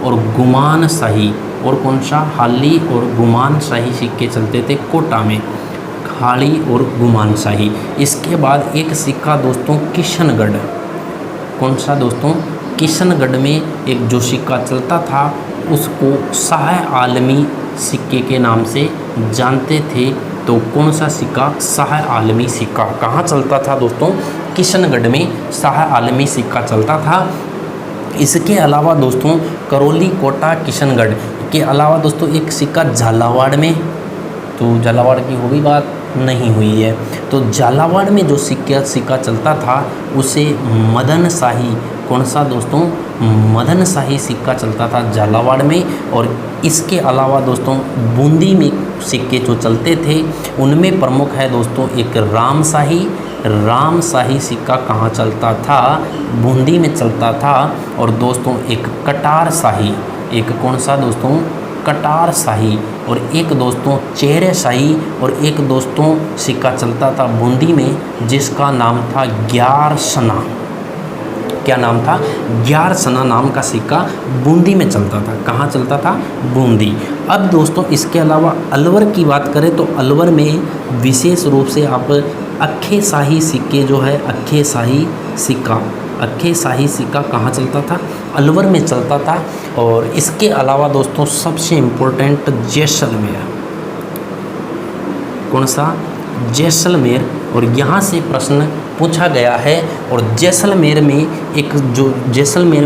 और गुमान शाही, और कौन सा? हाली और गुमान शाही सिक्के चलते थे कोटा में, हाली और गुमान शाही। इसके बाद एक सिक्का दोस्तों किशनगढ़, कौन सा दोस्तों? किशनगढ़ में एक जो सिक्का चलता था उसको शाह आलमी सिक्के के नाम से जानते थे। तो कौन सा सिक्का? शाह आलमी सिक्का। कहाँ चलता था दोस्तों? किशनगढ़ में शाह आलमी सिक्का चलता था। इसके अलावा दोस्तों करौली, कोटा, किशनगढ़ के अलावा दोस्तों एक सिक्का झालावाड़ में, तो झालावाड़ की वो भी बात नहीं हुई है। तो झालावाड़ में जो सिक्का चलता था उसे मदन शाही, कौन सा दोस्तों? मदन शाही सिक्का चलता था झालावाड़ में। और इसके अलावा दोस्तों बूंदी में सिक्के जो चलते थे उनमें प्रमुख है दोस्तों एक राम शाही सिक्का कहाँ चलता था? बूंदी में चलता था। और दोस्तों एक कटार शाही, एक कौन सा दोस्तों? कटार शाही। और एक दोस्तों चेहरे शाही, और एक दोस्तों सिक्का चलता था बूंदी में जिसका नाम था ग्यारसना। क्या नाम था? ग्यारसना नाम का सिक्का बूंदी में चलता था। कहाँ चलता था? बूंदी। अब दोस्तों इसके अलावा अलवर की बात करें तो अलवर में विशेष रूप से आप अक्खे शाही सिक्के जो है, अक्खे शाही सिक्का कहाँ चलता था? अलवर में चलता था। और इसके अलावा दोस्तों सबसे इम्पोर्टेंट जैसलमेर, कौन सा? जैसलमेर। और यहाँ से प्रश्न पूछा गया है। और जैसलमेर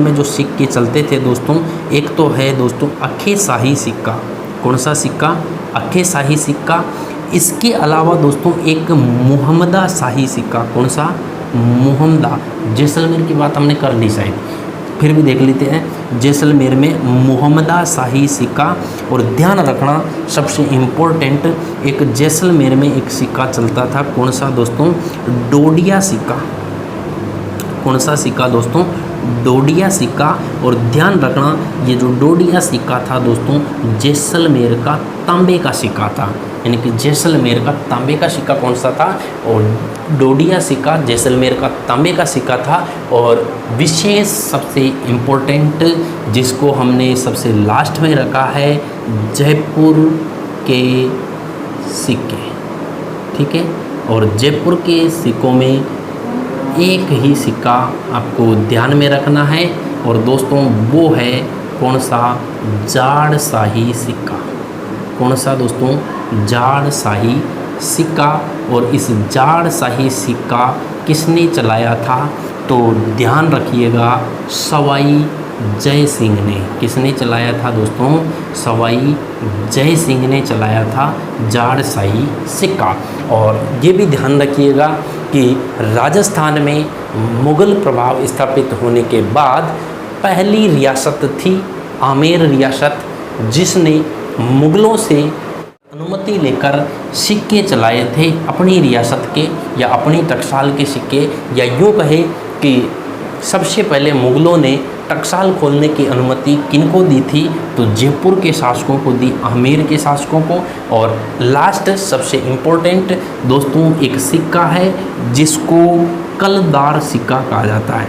में जो सिक्के चलते थे दोस्तों, एक तो है दोस्तों अक्खे शाही सिक्का। कौन सा सिक्का? अक्खे शाही सिक्का। इसके अलावा दोस्तों एक मुहम्मदा शाही सिक्का। कौन सा? मुहम्मदा। जैसलमेर की बात हमने कर ली शायद, फिर भी देख लेते हैं। जैसलमेर में मुहम्मदा शाही सिक्का। और ध्यान रखना सबसे इम्पोर्टेंट, एक जैसलमेर में एक सिक्का चलता था, कौन सा दोस्तों? डोडिया सिक्का। कौन सा सिक्का दोस्तों? डोडिया सिक्का। और ध्यान रखना ये जो डोडिया सिक्का था दोस्तों जैसलमेर का तांबे का सिक्का था। यानी कि जैसलमेर का तांबे का सिक्का कौन सा था? और डोडिया सिक्का जैसलमेर का तांबे का सिक्का था। और विशेष सबसे इम्पोर्टेंट जिसको हमने सबसे लास्ट में रखा है, जयपुर के सिक्के, ठीक है। और जयपुर के सिक्कों में एक ही सिक्का आपको ध्यान में रखना है, और दोस्तों वो है कौन सा? जाड़ शाही सिक्का। कौन सा दोस्तों? जाड़ शाही सिक्का। और इस जाड़ शाही सिक्का किसने चलाया था? तो ध्यान रखिएगा, सवाई जय सिंह ने। किसने चलाया था दोस्तों? सवाई जय सिंह ने चलाया था जाड़ शाही सिक्का। और ये भी ध्यान रखिएगा कि राजस्थान में मुग़ल प्रभाव स्थापित होने के बाद पहली रियासत थी आमेर रियासत, जिसने मुग़लों से अनुमति लेकर सिक्के चलाए थे अपनी रियासत के या अपनी टकसाल के सिक्के। या यूँ कहे कि सबसे पहले मुग़लों ने टकसाल खोलने की अनुमति किनको दी थी? तो जयपुर के शासकों को दी, आमेर के शासकों को। और लास्ट सबसे इम्पोर्टेंट दोस्तों एक सिक्का है जिसको कलदार सिक्का कहा जाता है।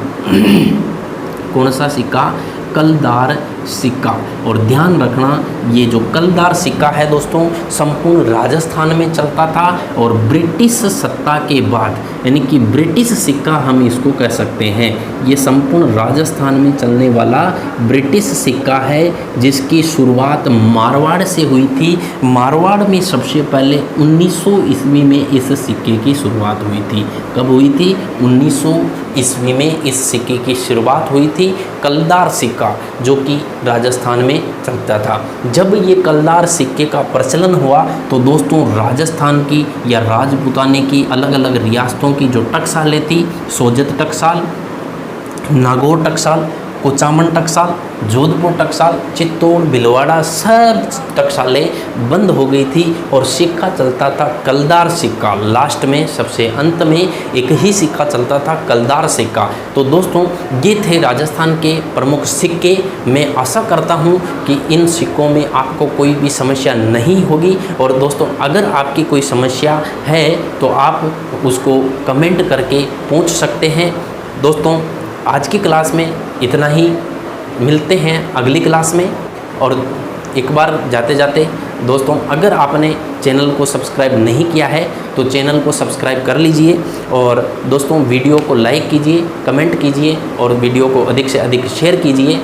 कौन सा सिक्का? कलदार सिक्का। और ध्यान रखना, ये जो कलदार सिक्का है दोस्तों संपूर्ण राजस्थान में चलता था। और ब्रिटिश सत्ता के बाद, यानी कि ब्रिटिश सिक्का हम इसको कह सकते हैं, ये संपूर्ण राजस्थान में चलने वाला ब्रिटिश सिक्का है, जिसकी शुरुआत मारवाड़ से हुई थी। मारवाड़ में सबसे पहले 1900 ईस्वी में इस सिक्के की शुरुआत हुई थी। कब हुई थी? 1900 ईस्वी में इस सिक्के की शुरुआत हुई थी, कलदार सिक्का, जो कि राजस्थान में चलता था। जब ये कलदार सिक्के का प्रचलन हुआ तो दोस्तों राजस्थान की या राजपूताने की अलग अलग रियासतों की जो टकसालें थी, सोजत टकसाल, नागौर टकसाल, कुचामन टकसाल, जोधपुर टकसाल, चित्तौड़, भीलवाड़ा, सब टकसालें बंद हो गई थी और सिक्का चलता था कलदार सिक्का। लास्ट में सबसे अंत में एक ही सिक्का चलता था, कलदार सिक्का। तो दोस्तों ये थे राजस्थान के प्रमुख सिक्के। मैं आशा करता हूँ कि इन सिक्कों में आपको कोई भी समस्या नहीं होगी। और दोस्तों अगर आपकी कोई समस्या है तो आप उसको कमेंट करके पूछ सकते हैं। दोस्तों आज की क्लास में इतना ही, मिलते हैं अगली क्लास में। और एक बार जाते जाते दोस्तों अगर आपने चैनल को सब्सक्राइब नहीं किया है तो चैनल को सब्सक्राइब कर लीजिए। और दोस्तों वीडियो को लाइक कीजिए, कमेंट कीजिए और वीडियो को अधिक से अधिक शेयर कीजिए।